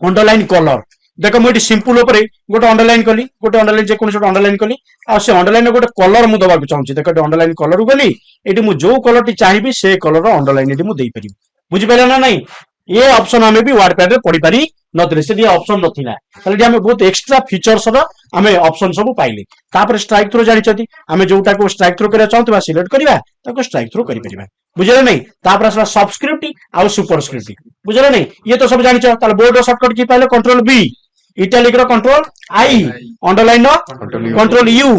अंडरलाइन कलर देखो मुझे सिंपल ऊपर गोटे अंडरलाइन कली गोटे अंडरलाइन जे कोन अंडरलाइन कली आ से अंडरलाइन गोटे कलर मु दबा चाहूची देखो अंडरलाइन कलर गली एटी मु जो कलर टी चाहिबी से कलर अंडरलाइन एटी मु देई परिबी बुझि पाइला ना नै ये ऑप्शन हमें भी वर्डपैड रे पढि पारी नथिले से दिया ऑप्शन नथिला ताले हमें बहुत एक्स्ट्रा फीचर्स रो हमें ऑप्शन सब पाइले तापर स्ट्राइक थ्रो जानि छथि हमें जोटा को स्ट्राइक थ्रो करे चाहतबा सिलेक्ट करिबा ताको स्ट्राइक थ्रो करि परिबा बुझले नै तापर असला सबस्क्रिप्ट आ सुपरस्क्रिप्ट बुझले नै ये तो सब जानि छ ताले बोर्ड रो शॉर्टकट की पाइले कंट्रोल बी इटालिक रो कंट्रोल आई अंडरलाइन रो कंट्रोल यू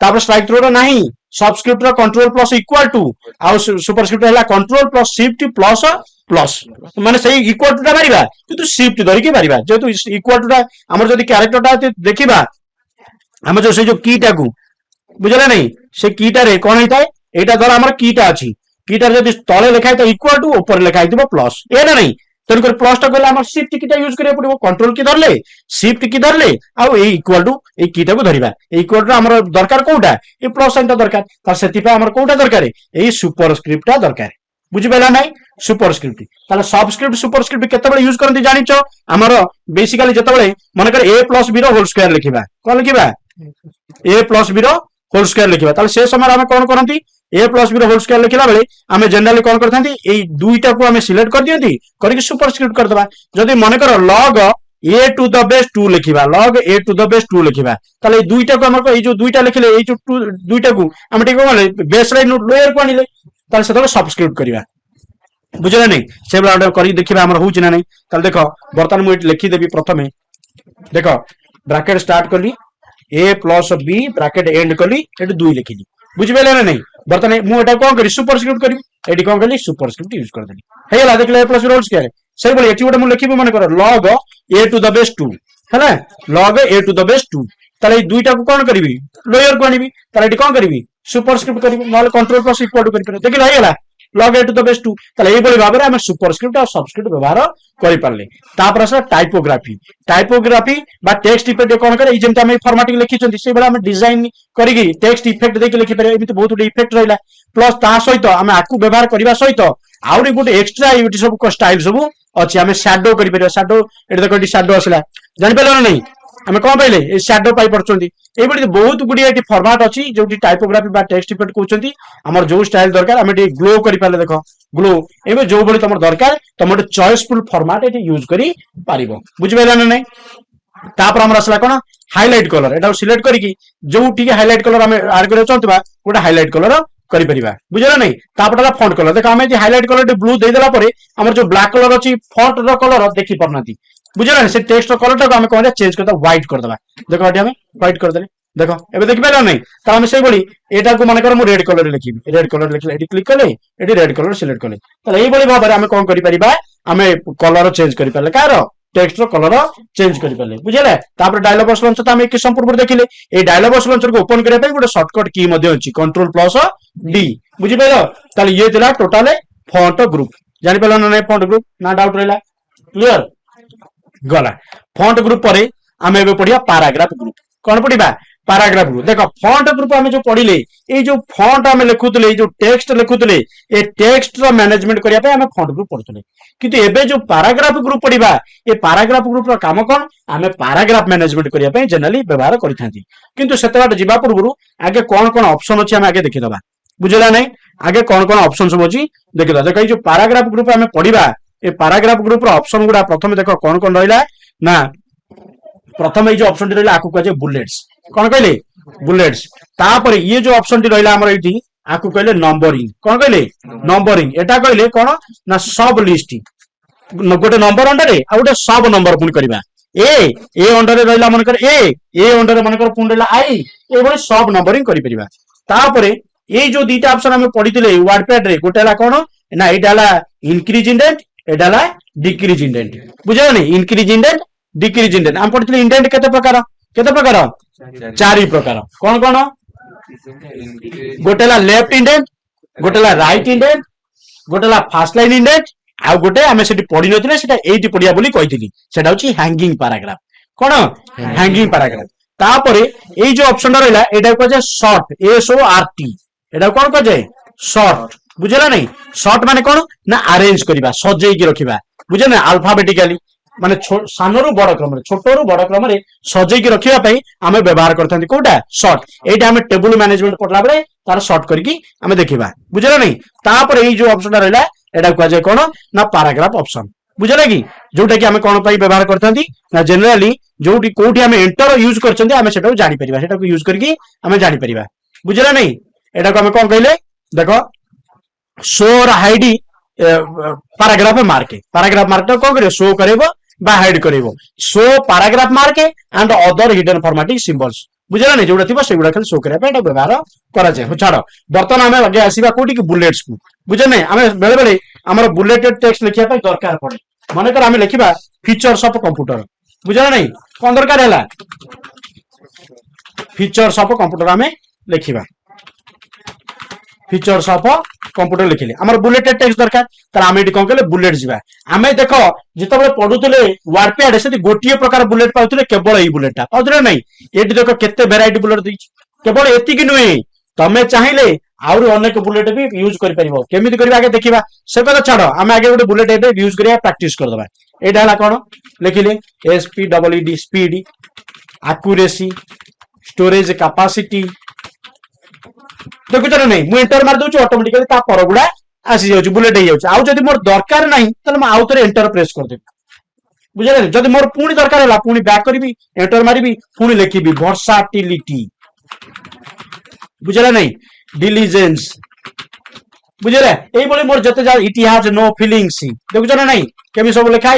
तापर स्ट्राइक थ्रो रो नाही सबस्क्रिप्ट रो कंट्रोल प्लस इक्वल टू आ सुपरस्क्रिप्ट हला control plus shift plus plus माने सही इक्वल टू टा मारिबा किंतु शिफ्ट धरि के मारिबा जेतु इक्वल टू टा हमर जदी कैरेक्टर टा देखिबा हम जो से जो की टा को बुझला नै से की टा रे कोन हेताय एटा द्वारा हमर की टा अछि की टा जदी तळे लिखाय त इक्वल टू ऊपर लिखाय दिबो प्लस ए ना नै तन कर प्लस टा कहले हमर शिफ्ट की टा यूज करे पड़िबो कंट्रोल की धरले शिफ्ट की धरले आ ए इक्वल टू ए की टा को धरिबा ए इक्वल टू हमर दरकार कोटा ए प्लस साइन टा दरकार त सेति पे हमर कोटा दरकार ए सुपरस्क्रिप्ट टा दरकार बुझि पाला नै सुपरस्क्रिप्ट ताले सबस्क्रिप्ट सुपरस्क्रिप्ट केते बळे यूज करंती जानि छ हमर बेसिकली जते बळे मन कर a + b रो होल स्क्वायर लिखिबा कोन लिखिबा a + b रो होल स्क्वायर लिखिबा ताले से समय हम कोन करंती a + b रो होल स्क्वायर लिखिला बेले हम जनरली कोन करथांती ए दुईटा को हम सिलेक्ट कर दियंती करके सुपरस्क्रिप्ट कर दबा जदी मन कर log A to the base 2 लिखिबा log A to the base 2 लिखिबा ताले दुईटा को हमर ए जो दुईटा लिखले ए जो 2 दुईटा को हम ठीक कोले बेस लाइन लोअर को आनिले ताले सेतो सब्स्क्रिप्ट करिवा बुझले नहीं से बला करी देखिबा हमर होउछ ना नहीं ताले देखो बर्तन मु लिखि देबी प्रथमे देखो ब्रैकेट स्टार्ट करली A plus B bracket end करली एट 2 लिखिली बुझिबेले ना नहीं बर्तन मु एटा कोन करी सुपरस्क्रिप्ट करी एडी कोन करली सुपरस्क्रिप्ट यूज कर देली हेला देखले ए प्लस रोल्स के से बोले एटी गोटे मु लिखिबो मन कर log A to the base 2 हैला log A to the base 2 ताले दुईटा को कोन करबी लोअर को आनिबी ताले एटी कोन करबी सुपरस्क्रिप्ट करबी नले कंट्रोल प्लस इक्वल टू करि देखिला हेला log A to the base 2 ताले ए बोली भाबरे हम सुपरस्क्रिप्ट और सबस्क्रिप्ट व्यवहार करि पारले तापर से टाइपोग्राफी बा टेक्स्ट इफेक्ट कोन करे ई जेमता हम फॉर्मेटिंग लिखि छथि से बेला हम डिजाइन करिगी टेक्स्ट इफेक्ट देके लिखि पारे एमिति बहुत गुड इफेक्ट रहला प्लस ता सहित हम आकु व्यवहार करबा सहित आउरी गुड एक्स्ट्रा इविटी सब को स्टाइल सब अछि हम शैडो करि पारे शैडो एटा देखो शैडो आसला जानि पेलो ना नहीं हमें कौन पाइले ए शैडो पाई पड़छंती ए बडी बहुत गुडी एटी फॉर्मेट अछि जोटी टाइपोग्राफी बा टेक्स्ट इफेक्ट कहउछंती हमर जो स्टाइल दरकार हमें टी ग्लो करि पाले देखो ग्लो एबे जो बडी तमर दरकार तमर चॉइसफुल फॉर्मेट एटी यूज करि पारिबो बुझबेला ना नहीं तापर हमर असला कोन हाइलाइट कलर एटा सिलेक्ट करिकी जो टी हाइलाइट कलर हमें ऐड करे चंतबा गोटा हाइलाइट कलर करि परिबा बुझला नहीं तापटा फॉन्ट कलर देखो हमें हाइलाइट कलर ब्लू दे देला परे हमर जो ब्लैक कलर अछि फॉन्ट रो कलर देखि परनाती बुझला से टेक्स्ट कलर टा हम कहले चेंज करता व्हाइट कर देबा देखो एटी हमें व्हाइट कर देले देखो एबे देखि पालो नहीं त हम से बोली एटा को माने कर मु रेड कलर लिखिबी रेड कलर लिखले एटी क्लिक करले एटी रेड कलर सिलेक्ट करले त एई बोली भाबरे हम कोन करि परिबा हमें कलर चेंज करि पाले कार टेक्स्ट रो कलर चेंज करि पाले बुझले तापर डायलॉग बॉक्स लॉन्चर त हम एक संपूर्ण देखिले ए डायलॉग बॉक्स लॉन्चर को ओपन करिया पई गोटे शॉर्टकट की मध्ये अछि कंट्रोल प्लस डी बुझि पालो ताले ये दिला टोटल फॉन्ट ग्रुप जानि पालो ना फॉन्ट ग्रुप ना डाउट रहला क्लियर गला फॉन्ट ग्रुप पर आमे एबे पढिया पैराग्राफ ग्रुप कोन पढिबा पैराग्राफ ग्रुप देखो फॉन्ट ग्रुप आमे जो पढिले ए जो फॉन्ट आमे लिखुतले जो टेक्स्ट लिखुतले ए टेक्स्ट रो मैनेजमेंट करिया पे आमे फॉन्ट ग्रुप पढुतले किंतु एबे जो पैराग्राफ ग्रुप पढिबा ए पैराग्राफ ग्रुप रो काम कोन आमे पैराग्राफ मैनेजमेंट करिया पे जनरली व्यवहार करिथांती किंतु सेतबाट जिबा पूर्वरु आगे कोन कोन ऑप्शन अछि आमे आगे देखि दबा बुझला नै आगे कोन कोन ऑप्शन सब अछि देखि दबा देखै जो पैराग्राफ ग्रुप आमे पढिबा ए पैराग्राफ ग्रुप रो ऑप्शन गुडा प्रथम देखो कोन कोन रहइला ना प्रथम ए जो ऑप्शन रहइला आकु कहे बुलेट्स कोन कहले बुलेट्स तापर ये जो ऑप्शन टी रहइला हमर एठी आकु कहले नंबरिंग कोन कहले नंबरिंग एटा कहले कोन ना सब लिस्ट गोटे नंबर अंडर आ गोटे सब नंबर पुन करबा ए अंडर रहइला मन कर ए अंडर मन कर पुन रहइला आई ए बळे सब नंबरिंग करि परिबा तापर ए जो दीटा ऑप्शन हम पढितले वर्डपैड रे गोटेला कोन ना एटाला इंक्रीज इंडेंट एटाला डिक्रीज इंडेंट बुझा नहीं इंक्रीज इंडेंट डिक्रीज इंडेंट हम पढितले इंडेंट केते प्रकार चारि प्रकार कोन कोन गोटेला लेफ्ट इंडेंट गोटेला राइट इंडेंट गोटेला फास्ट लाइन इंडेंट आ गोटे हमें सेठी पढि नथिले सेटा एठी पढिया बोली कहिथिली सेटा होची हैंगिंग पैराग्राफ कोन हैंगिंग पैराग्राफ तापरे एई जो ऑप्शन रहला एटा को जे short S O R T एटा कोन को जे शॉर्ट बुझला नहीं शॉर्ट माने कोन ना अरेंज करबा सजेई की रखिबा बुझे ना अल्फाबेटिकली माने सानरू बड़ क्रम रे छोटरू बड़ क्रम रे सजेई की रखिबा पई हमें व्यवहार करथांती कोटा शॉर्ट एटा हमें टेबल मैनेजमेंट पढला बळे तार शॉर्ट करके हमें देखिबा बुझला नहीं तापर एई जो ऑप्शन रहला एटा को जे कोन ना पैराग्राफ ऑप्शन बुझला कि जोटा कि हमें कोन पई व्यवहार करथांती ना जनरली जोटी कोठी हमें एंटर यूज करछंती हमें सेटा जानि परिबा सेटा को यूज करके हमें जानि परिबा बुझला नहीं एटा को हमें कोन कहले देखो शो और हाइड पैराग्राफ मार्क कोन करियो शो करेबो बा हाइड करेबो show paragraph mark and other hidden formatting symbols बुझला नहीं जोड़ा थिबो सेगुडा खाली शो करिया पे एटा व्यवहार करा जाय हो छाड़ो बर्तन हमें आगे आसीबा कोठी कि बुलेट्स को बुझे नहीं हमें बेले बेले हमर बुलेटेड टेक्स्ट लिखिया पे दरकार पड़े माने कर हमें लिखिबा फीचर्स ऑफ कंप्यूटर बुझला नहीं कोन दरकार हैला फीचर्स ऑफ कंप्यूटर हमें लिखिबा फीचर्स ऑफ कंप्यूटर लिखिले हमर बुलेटेड टेक्स्ट दरकार त हम एटी कोन कहले बुलेट जिबा हमें देखो जेतबे पढुतले वर्डपैड से गोटिए प्रकार बुलेट पाउतले केवल एई बुलेटटा पाउतले नहीं एटी देखो केते वैरायटी बुलेट दैछि केवल एति कि नुए तमे चाहिले आउर अनेक बुलेट भी यूज करि परिबो केमिति करबा आगे देखिबा से कथा छाड़ो हम आगे गोटे बुलेट एबे यूज करिया प्रैक्टिस कर दबा एटा हला कोन लिखिले एसपीडब्ल्यूडी स्पीड एक्यूरेसी स्टोरेज कैपेसिटी देखो चलो नहीं मु एंटर मार दउछु ऑटोमेटिकली ता पर गुडा आसी जाउछु बुलेट हे जाउछु आउ जदी मोर दरकार नाही तले म आउ तरे एंटर प्रेस कर देबी बुझे जदि मोर पुणी दरकार है पुणी बैक करी एंटर मारी पुणी लिखी वर्साटिलिटी बुझे नहीं डिलिजेंस बुझे ये मोर जिते जा इट हैज नो फीलिंग्स देखुच ना नहीं केमी सब लिखा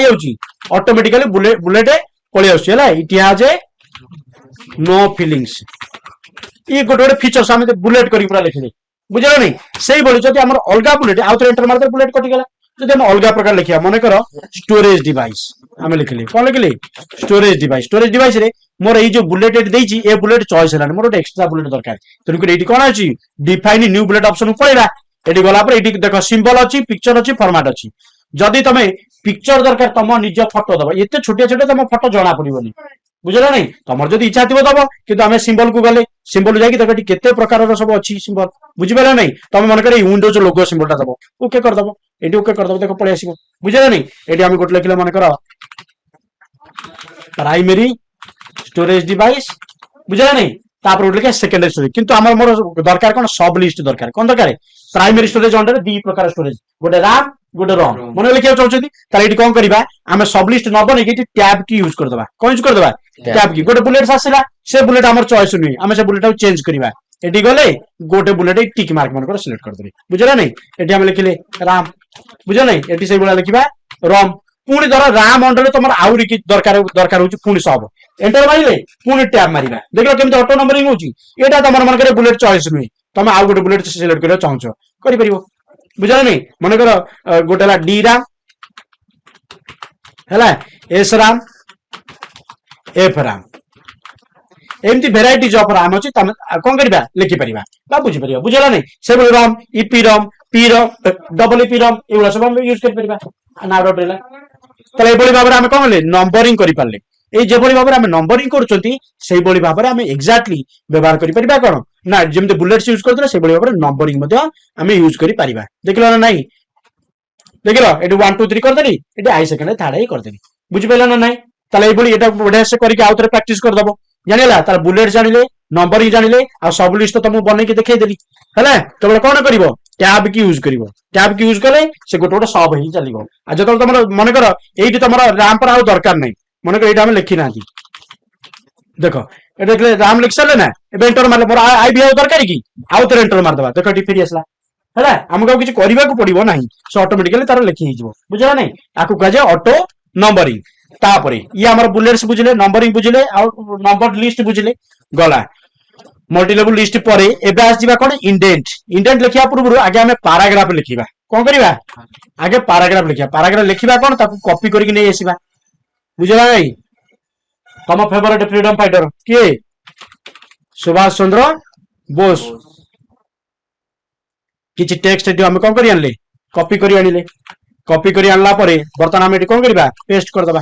ऑटोमेटिकली बुलेट पलि आसला इट हैज नो फीलिंग्स ये गोटे गोटे फीचर्स आम बुलेट कर पूरा लिखिले बुझे नहीं से जब आम अलग बुलेट आउ थे एंटर मारते बुलेट कटिगला जब हम अलग प्रकार लिखा मन कर स्टोरेज डिवाइस आम लिखिले कौन लिखिले स्टोरेज डिवाइस रे मोर ये जो बुलेट ये बुलेट चॉइस है मोर एक्स्ट्रा बुलेट दरकार तेणुक ये कौन अच्छी डिफाइन न्यू बुलेट ऑप्शन पड़ेगा ये गला ये देख सिंबल अच्छी पिक्चर अच्छी फॉर्मेट अच्छी जदि तुम पिक्चर दरकार तुम निज फोटो दब ये छोटिया छोटिया तुम फोटो जना पड़ोनी बुझल नहीं तुम जब इच्छा थी दब कि आम सिंबल को गले सिंबल जाकि देख केते प्रकार सब अच्छी सिंबल बुझिपारे नहीं तुम मन कर विंडोज लोगो सिंबल दब ओके करदब ये ओके करदब देख पलि आस बुझे नहीं ये आम गोटे लिखले मन कर प्राइमरी स्टोरेज डिवाइस बुझे नहीं तापर गोटे लिखे सेकेंडरी स्टोरेज किंतु आम मोर दरकार कौन सब लिस्ट दरकार कौन दरकार प्राइमरी स्टोरेज अंडर दी प्रकार स्टोरेज गोटे रैम गोटे रॉम मन लिखा चाहते कौन करवा आम सब लिस्ट न बन टैब की यूज करदे कौन यूज करदे टैब की गोटे बुलेट आसला से बुलेट आम चॉइस नुहे आम से बुलेट चेंज करवा ये गले गोटे बुलेट टिक मार्क मन सिलेक्ट करदे बुझे नहीं ये आम लिखिले राम बुझे नहीं ये से लिखा रॉम पुणी धर राम अंडर तुम आउ दरकार दरकार पुणी सब एंटर मारे पुणी टैब मारिबा देख केमती ऑटो नंबरिंग होता तुम मन कर बुलेट चॉइस नुहे तुम आउ गोटे बुलेट सिलेक्ट कर चाहो कर बुझे नहीं मनकर गोटे डी राम है एस राम एफ राम एमती भेराइटीज ऑफ राम अच्छी कौन करवा लिखिपर बुझीपर बुझेगा नहीं से रम इपी रम पी रम डबल इपी रम ये सब यूज कर भाव में कौन कले नंबरिंग करें ये भाव में नंबरिंग कर भाव में एक्जाक्टली व्यवहार करें कौन ना जमी बुलेट्स यूज करते से भाव में नंबरिंग आम यूज कर देख ना नहीं देख लो ये 1 2 3 करदेली ये आई सेकेंड थर्ड ही करदेली बुझिपारे ना नहीं ये बढ़िया से करके आउ थे प्राक्ट करदब जानिला तार बुलेट जानिले नंबरिंग जानिले आ सब लिस्ट तुमको बन के देखदेली है तो कौन कर टैब की यूज कर टैब की यूज कले से गोटे गोटे सब ही चलो आ जो तुम मन कर ये तुम राम पर आउ दरकार नहीं मन कर ये लिखी ना देख ये राम लिख सारे ना ए एंटर मारे मोर आई भी दरकार कि आउ थे एंटर मारदे देख ये फेरी आसला है आमको किसी करने को पड़ो ना से ऑटोमेटिकली तार लिखी बुझे नहीं आपको कहे ऑटो नंबरिंग तापर ये आम बुलेट्स बुझे नंबरिंग बुझे नंबर लिस्ट बुझे गला मल्टी लेवल लिस्ट पर एबे आसवा कौन इंडेंट इंडेंट लिखा पूर्व आगे आम पाराग्राफ लिखा कौन करवा आगे पाराग्राफ लिखा कौन कॉपी करके नहीं आसवा बुझला नहीं तुम फेवरेट फ्रीडम फाइटर किए सुभाष चंद्र बोस किसी टेक्स्ट आम कौन कर कॉपी कर आनिले कॉपी कर आनला बर्तमान आम कौन करवा पेस्ट करदे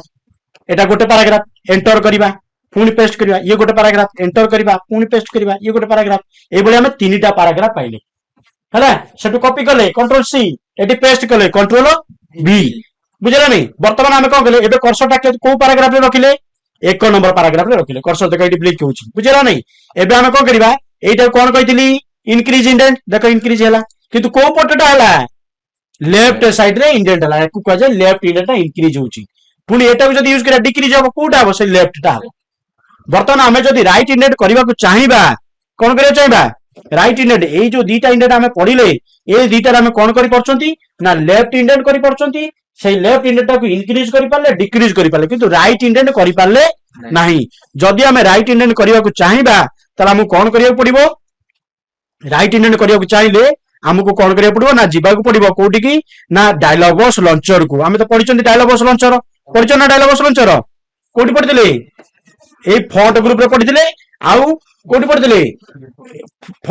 एटा गोटे पैराग्राफ एंटर करवा पुणी पेस्ट करवा ये गोटे पैराग्राफ एंटर करवा पुणी पेस्ट करवा ये गोटे पैराग्राफ ये आम 3टा पैराग्राफ पाइले है से कॉपी कले कंट्रोल सी ये पेस्ट कले कंट्रोल बी बुझे नहीं बर्तमान आम कौन कले कर्सर कौ पैराग्राफ रखिले 1 नंबर पैराग्राफ रखिले कर्सर देख ये ब्लिक हो बुझे नहीं एबे आम कौन करवा ये कौन कही इनक्रीज इंडेंट देख इनक्रीज है किंतु कौ पटटा है लेफ्ट साइड रे इंडेंट है कह लेफ्ट इंडेंट इनक्रीज होची पुणी एटा को जदी यूज करा डिक्रीज हो कोटा हो से लेफ्ट टा बर्तमान आमे जदी राइट इंडेंट करबा को चाहिबा कोन करिया चाहिबा राइट इंडेंट ए जो दीटा इंडेंट आमे पढिले ए दीटा आमे कोन करि परछंती ना लेफ्ट इंडेंट करि परछंती से लेफ्ट इंडेंट को इनक्रीज करि पाले डिक्रीज करि पाले किंतु राइट इंडेंट करि पाले नाही जदी आमे राइट इंडेंट करबा को चाहिबा तला हमु कोन करिया पड़िबो राइट इंडेंट करिया को चाहिले हमको कौन करिया पड़िबो ना जीवा को पड़िबो कोठी की ना डायलॉग बॉक्स लॉन्चर को आमे तो पढिचंती डायलॉग बॉक्स लॉन्चर पढिचो ना डायलॉग बॉक्स लॉन्चर कोठी पढितले ए फॉन्ट ग्रुप रे पढितले आउ कोठी पढितले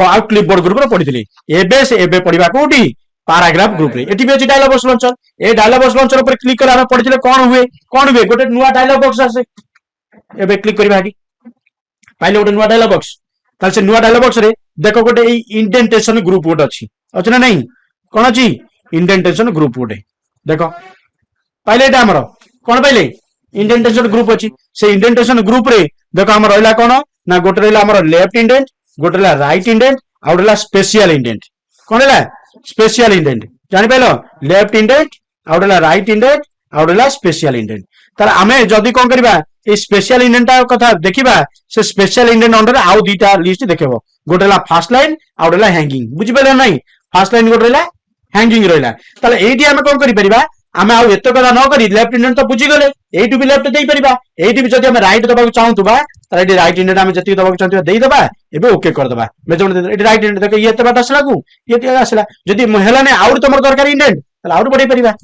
आउ क्लिपबोर्ड ग्रुप रे पढितले एबे से एबे पढिबा कोठी पैराग्राफ ग्रुप रे एटी भी अछि डायलॉग बॉक्स लॉन्चर ए डायलॉग बॉक्स लॉन्चर ऊपर क्लिक करा हम पढितले कोन हुए गोटे नुवा डायलॉग बॉक्स आसे एबे क्लिक करबा हटी पाइले गोटे नुवा डायलॉग बॉक्स ताल से नुवा डायलॉग बॉक्स रे देखो गोटे इंडेंटेशन ग्रुप गोटे अच्छी ना नहीं कौन अच्छी इंडेंटेशन ग्रुप गोटे देख पाइले एटा हमर कौन पाइले इंडेंटेशन ग्रुप अच्छी से इंडेंटेशन ग्रुप रे देख हम रहा कौन ना गोटे रहा हमर लेफ्ट इंडेंट गोटे रहा राइट इंडेंट आ गोटे स्पेशल इंडेंट कौन है स्पेशल इंडेंट जानी पाइल लेफ्ट इंडेंट आ गोटे राइट इंडेंट आ गोटे स्पेशल इंडेंट ताले आमे जदी कोन करबा ए स्पेशल इंडेंट कथा देखिबा से स्पेशल इंडेंट अंडर आउ दुईटा लिस्ट देखबो गोटेला फास्ट लाइन आउडेला हैंगिंग बुझि पले नै फास्ट लाइन गोटेला हैंगिंग रहला ताले एडी आमे कोन करि परिबा आमे आउ एतो कथा न करी लेफ्ट इंडेंट तो बुझि गले एटू भी लेफ्ट देई परिबा एटी भी जदी आमे राइट दबाक चाहूतबा ताले एडी राइट इंडेंट आमे जति दबाक चाहूतबा देई दबा एबे ओके कर दबा मेजरमेंट एडी राइट इंडेंट देखो ये एते बाट आसला को ये आसला जदी हेला नै आउर तमर दरकार इंडेंट ताले आउर बढ़े परिबा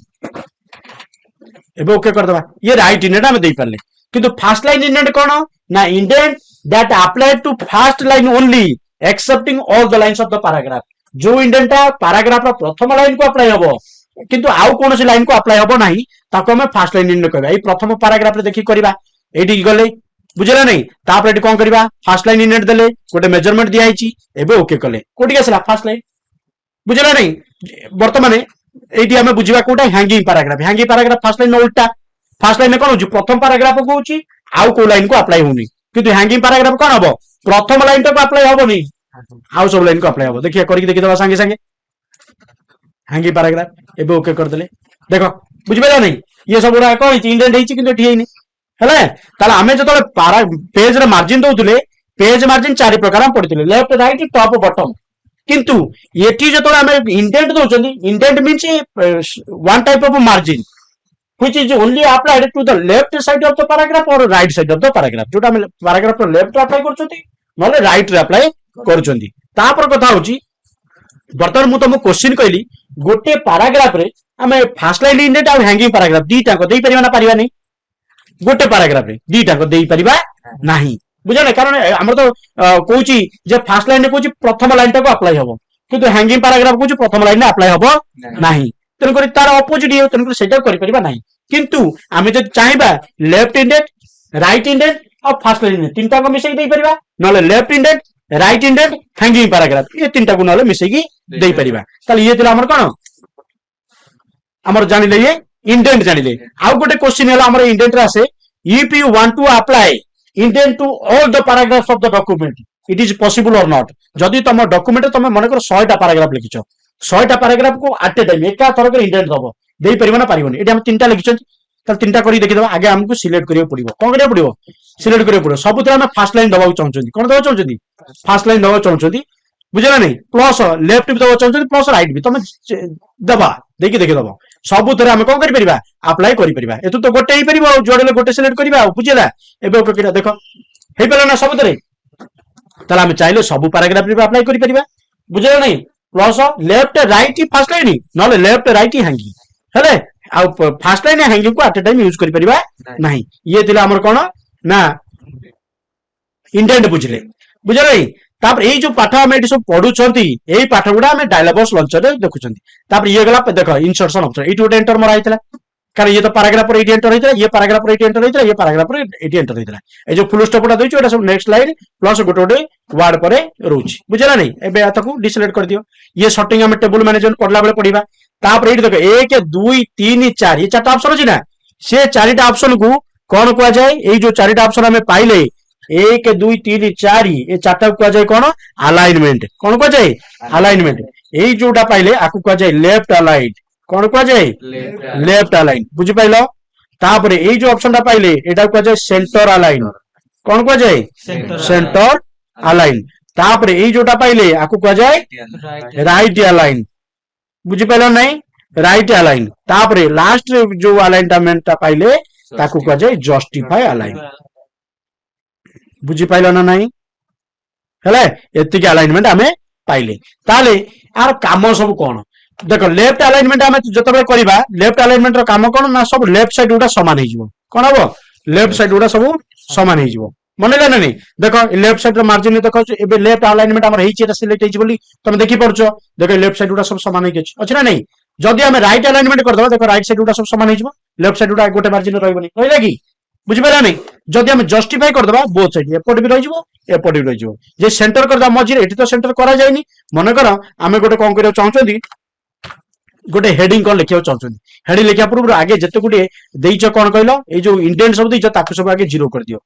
एबे ओके कर दबा ये राइट इंडेंट आमे देई परले किंतु फास्ट लाइन इंडेंट कोन ना indent that apply to first line only excepting all the lines of the paragraph जो इंडेंटा पैराग्राफ रो प्रथम लाइन को अप्लाई हबो किंतु आउ कोन से लाइन को अप्लाई हबो नाही ताको हम फास्ट लाइन इंडेंट कहबा ए प्रथम पैराग्राफ रे देखि करबा एडी गले बुझला नहीं तापर एडी कोन करबा फास्ट लाइन इंडेंट देले गोटे मेजरमेंट दिया हिची एबे ओके कले कोठी आसला फास्ट लाइन बुझला नहीं वर्तमान एडी हमें बुझिबा कोटा हैंगिंग पैराग्राफ फास्ट लाइन उल्टा फास्ट लाइन कोन हो प्रथम पैराग्राफ को होची आउ को लाइन को अप्लाई होनी किंतु हैंगिंग पैराग्राफ कोन हबो प्रथम लाइन तो अप्लाई हबोनी आउ सब लाइन को अप्लाई हबो देखिए करके देखि दबा संगे संगे हैंगिंग पैराग्राफ एबे ओके कर देले देखो बुझि पाला नहीं ये सब गुडा कोन इंडेंट हेची किंतु एठी हेनी हले ताला हमें जतले पेज रे मार्जिन दउतले पेज मार्जिन चारि प्रकार हम पढितले लेफ्ट राइट टॉप बॉटम किंतु एठी जतले हमें इंडेंट दउचंदी indent means one type of margin which is only applied to the left side of the paragraph or right side of the paragraph जोटा हम पैराग्राफ रो लेफ्ट अप्लाई करछथि नले राइट रे अप्लाई करछथि तापर कथा होची बर्तमान मु तुम क्वेश्चन कहली गोटे पैराग्राफ रे हमें फास्ट लाइन इंडेंट और हैंगिंग पैराग्राफ दीटा को देई परिबा ना परिबा नहीं गोटे पैराग्राफ रे दीटा को देई परिबा नाही बुझले कारण हमर तो कहूची जे फास्ट लाइन ने कहूची प्रथम लाइन टा को अप्लाई हबो किंतु हैंगिंग पैराग्राफ कहूची प्रथम लाइन ने अप्लाई हबो नाही तेणुकर तार अपोजिट ये तेणुकर सेटा करि परिबा नाही किंतु आमे जे चाहबा लेफ्ट इंडेंट राइट इंडेंट और फास्ट लाइन तीनटा को मिसई देई परिबा नले left indent right indent hanging paragraph ये तीनटा को नले मिसई की देई परिबा ताले ये तिला हमर कोन हमर जानिले ये इंडेंट जानिले आउ गोटे क्वेश्चन हला हमर इंडेंट रे आसे if you want to apply indent to all the paragraphs of the document it is possible और नॉट जदी तुम डॉक्यूमेंट तुम मन कर 100 टा पैराग्राफ लिखिछो 100 टा पैराग्राफ को एट ए टाइम एका थरक इंडेंट दबो देई परिबो ना परिबोनी एटी हम तीनटा लिखिछन त तीनटा करी देखि दबा आगे हमको सिलेक्ट करियो पड़िबो कोन करियो पड़िबो सिलेक्ट करियो पड़िबो सब हम फास्ट लाइन दबाउ चाहछथि कोन दबाउ चाहछथि फास्ट लाइन दबाउ चाहछथि बुझला नहीं प्लस लेफ्ट भी दबाउ चाहछथि प्लस राइट भी तुम दबा देखि देखि दबो सब थरे हम कोन करि परिबा अप्लाई करि परिबा एतु तो गोटे ही परिबो जोडेले गोटे सिलेक्ट करिबा बुझला एबे ओके किरा देखो हे पेला ना सब थरे तला हम चाहिले सब पैराग्राफ रे अप्लाई करि परिबा बुझला नहीं plus left right first line नले लेफ्ट राइट हैंगिंग हेले आ फास्ट लाइन हैंगिंग को एट ए टाइम यूज करि परिबा नाही ये दिला हमर कोन ना इंडेंट बुझले बुझले तापर ए जो पाठ हम एटी सब पढुछंती एई पाठ गुडा हम डायलॉग बॉक्स लॉन्चर रे देखुछंती तापर ये गला देखो इंसर्शन ऑप्शन एटी गोटे एंटर मरा आइतला कारण ये तो पैराग्राफ पर एटी एंटर होइतला ये पैराग्राफ पर एटी एंटर होइतला ये पैराग्राफ पर एटी एंटर होइतला ए जो फुल स्टॉप टा दैछु एटा सब नेक्स्ट लाइन प्लस गोटे गोटे वर्ड पर रहउछि बुझला नहीं एबे आतको डिलीट कर दियो ये सेटिंग हम टेबल मैनेजमेंट पढला बेले पढिबा तापर एटी देखो 1 2 3 4 ये चारटा ऑप्शन अछि ना से चारटा ऑप्शन को कोन कोआ जाय ए जो चारटा ऑप्शन हमें पाइले 1 2 3 4 ये चारटा को जाय कोन अलाइनमेंट कोन को जाय अलाइनमेंट ए जोटा पाइले आकु को जाय लेफ्ट अलाइन कोन को जाय लेफ्ट अलाइन बुझि पाइलो तापर ए जो ऑप्शन टा पाइले एटा को जाय सेंटर अलाइन कोन को जाय सेंटर अलाइन तापर ए जोटा पाइले आकु को जाय राइट अलाइन बुझि पाइलो नहीं राइट अलाइन तापर लास्ट जो अलाइनमेंट टा पाइले ताकु को जाय जस्टिफाई अलाइन बुझी पाइल ना नहीं हेले एतिक अलाइनमेंट हमें पाइले ताले यार काम सब कोन देखो लेफ्ट अलाइनमेंट हमें जतबे करबा लेफ्ट अलाइनमेंट रो काम कोन ना सब लेफ्ट साइड उडा समान हे जिवो कोन हबो लेफ्ट साइड उडा सब समान हे जिवो मन ले नहीं देखो लेफ्ट साइड रो मार्जिन देखो एबे लेफ्ट अलाइनमेंट हमर हेछि एटा सिलेक्ट हेछि बोली तुम देखि परछो देखो लेफ्ट साइड उडा सब समान हे अछि ना नहीं जदी हमें राइट अलाइनमेंट कर दबा देखो राइट साइड उडा सब समान हे जिवो लेफ्ट साइड उडा गोटे मार्जिन रहइबनी रहइला कि बुझि पाला नहीं जदी हम जस्टिफाई कर दबा बोथ साइड एपोर्ट भी रहि जिवो एपोर्ट भी रहि जिवो जे सेंटर कर दा मझी एठी तो सेंटर करा जायनी मन कर हमें गोटे कोन करियो चाहछोदी गोटे हेडिंग कोन लिखियो चाहछोदी हेडिंग लिखिया पूर्व आगे जते गुडी देइछ कोन कहलो ए जो इंडेंट सब देइछ ताकु सब आगे जीरो कर दियो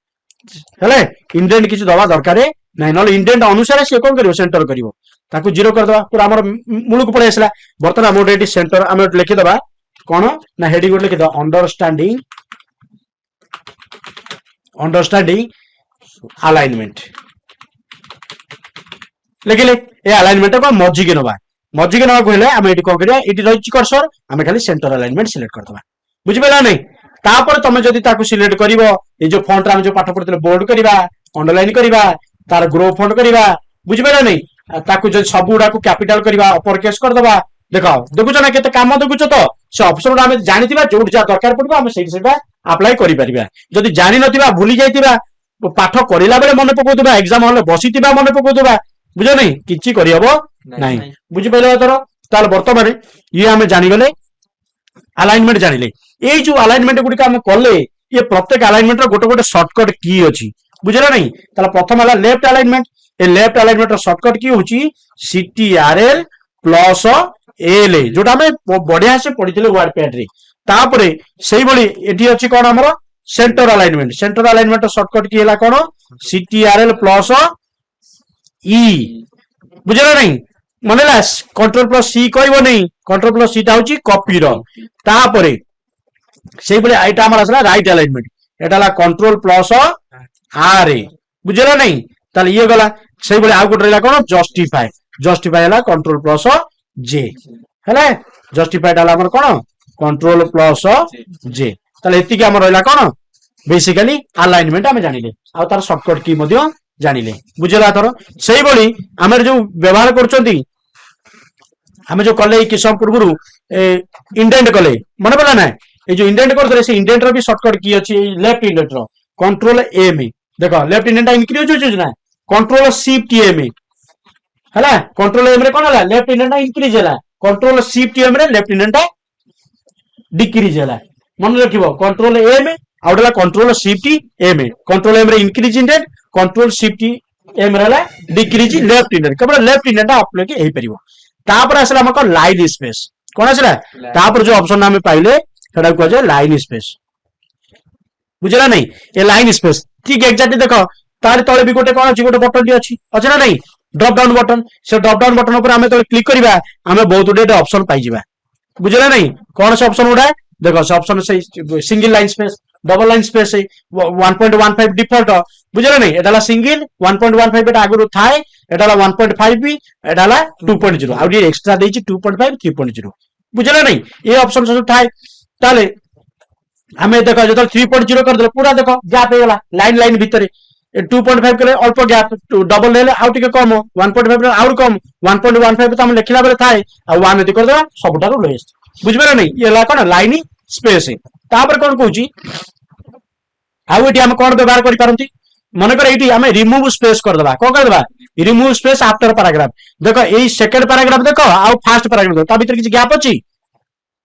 हेले इंडेंट किछ दबा दरकार नै नले इंडेंट अनुसार से कोन करियो सेंटर करियो ताकु जीरो कर दबा पूरा हमर मूल को पड़े आसला बर्तन हम एठी सेंटर हम लिखि दबा कोन ना हेडिंग लिखि दबा अंडरस्टैंडिंग अंडरस्टैंडिंग अलाइनमेंट लिखिले ए अलाइनमेंट को मझी के नवा कहले आम ये कौन करिया ये रही कर्सर आम खाली सेंटर अलाइनमेंट सिलेक्ट करदबा बुझिपारा नहीं तापर तुम जदि ताको सिलेक्ट करिवो ये जो फॉन्ट हम जो पाठ पढ़ितले बोल्ड करिवा अंडरलाइन करिवा तार ग्रो फॉन्ट करिवा बुझिपारा नहीं ताको जो सब गुडा को कैपिटल करिवा अपर केस करदबा देखो देखुछ ना केते काम देखुछ तो से ऑप्शन हम जानिथिबा जोड जा दरकार पड़बो हम सेटा अप्लाई करि परिबा जदि जानि नथिबा भूली जाइथिबा पाठ करिला बेले मन पकोदबा एग्जाम हॉल बसिथिबा मन पकोदबा बुझ नहीं किछि करि हबो नहीं बुझि पइले तोर ताल वर्तमान ये हमें जानि गले अलाइनमेंट जानिले ये जो अलाइनमेंट गुडी हम कले ये प्रत्येक अलाइनमेंट रो गोटे गोटे शॉर्टकट की अछि बुझला नहीं ताला प्रथम हला लेफ्ट अलाइनमेंट ए लेफ्ट अलाइनमेंट रो शॉर्टकट की होची CTRL प्लस एल जोटा हमें बढ़िया से पढ़िथिले वर्ड पैड रे तापरे सेही बळी एठी अछि कोन हमरो सेंटर अलाइनमेंट रो शॉर्टकट की हला कोन CTRL प्लस ई बुझला नहीं मनला कंट्रोल प्लस सी कहबो नहीं कंट्रोल प्लस सी ता होची कॉपी रो तापरे सेही बळी आइटा हमर असला राइट अलाइनमेंट एटा हला कंट्रोल प्लस आर ए बुझला नहीं ताले ये गला सेही बळी आ गुट रहला कोन जस्टिफाई हला कंट्रोल प्लस जे हला जस्टिफाइड हला हमर कोन कंट्रोल प्लस जे ताले एति के हमर रहला कोन बेसिकली अलाइनमेंट हम जानिले आ तार शॉर्टकट की मध्य जानिले बुझला तोर सेही बळी हमर जो व्यवहार करचोंती हम जो कले कि सम पूर्वरु इंडेंट कले मन पड़ा ना ये जो इंडेंट करथले से इंडेंट रो भी शॉर्टकट की अछि लेफ्ट इंडेंट रो कंट्रोल एम देखो लेफ्ट इंडेंट इंक्रीज हो ना कंट्रोल शिफ्ट एम हला कंट्रोल एम रे कोन हला लेफ्ट इंडेंट इंक्रीज हला कंट्रोल शिफ्ट एम रे लेफ्ट इंडेंट डिक्रीज हला मन रखिबो कंट्रोल एम आउडला control shift M control M रे increase indent control shift M रे डिक्रीज लेफ्ट इंडेंट केवल लेफ्ट इंडेंट अप्लाई के हेई परिबो तापर आसला हमको लाइन स्पेस कोन आसला तापर जो ऑप्शन हम पाइले सेटा को जे लाइन स्पेस बुझला नहीं ए लाइन स्पेस ठीक एग्जैक्टली देखो तार तळे भी गोटे कोन अछि गोटे बटन डी अछि अछि ना नहीं ड्रॉप डाउन बटन से ड्रॉप डाउन बटन ऊपर हमें तो क्लिक करबा हमें बहुत गुडे ऑप्शन पाइ जिबा बुझला नहीं कोन से ऑप्शन उडा देखो से ऑप्शन से single line space double line space 1.15 default बुझला नहीं एटाला सिंगल 1.15 एटा आगु थाए एटाला 1.5 भी एटाला 2.0 आ डी एक्स्ट्रा देछि 2.5 3.0 बुझला नहीं ये ऑप्शन सब थाए ताले हमें देखो जो 3.0 कर दे पूरा देखो गैप हे गला लाइन भीतर 2.5 के अल्प गैप डबल ले आउ टिके कम 1.5 रे आउर कम 1.15 तो हम लिखला बेले थाए आ 1 एति कर दे सबटारो लोएस्ट बुझबे नहीं ये ला कोन लाइन स्पेस है तापर कोन कहूची आउ एटी हम कोन व्यवहार करि पारंती मन कर एटी हम रिमूव स्पेस कर देबा को कर देबा रिमूव स्पेस आफ्टर पैराग्राफ देखो ए सेकंड पैराग्राफ देखो आउ फर्स्ट पैराग्राफ ता भीतर किछ गैप अछि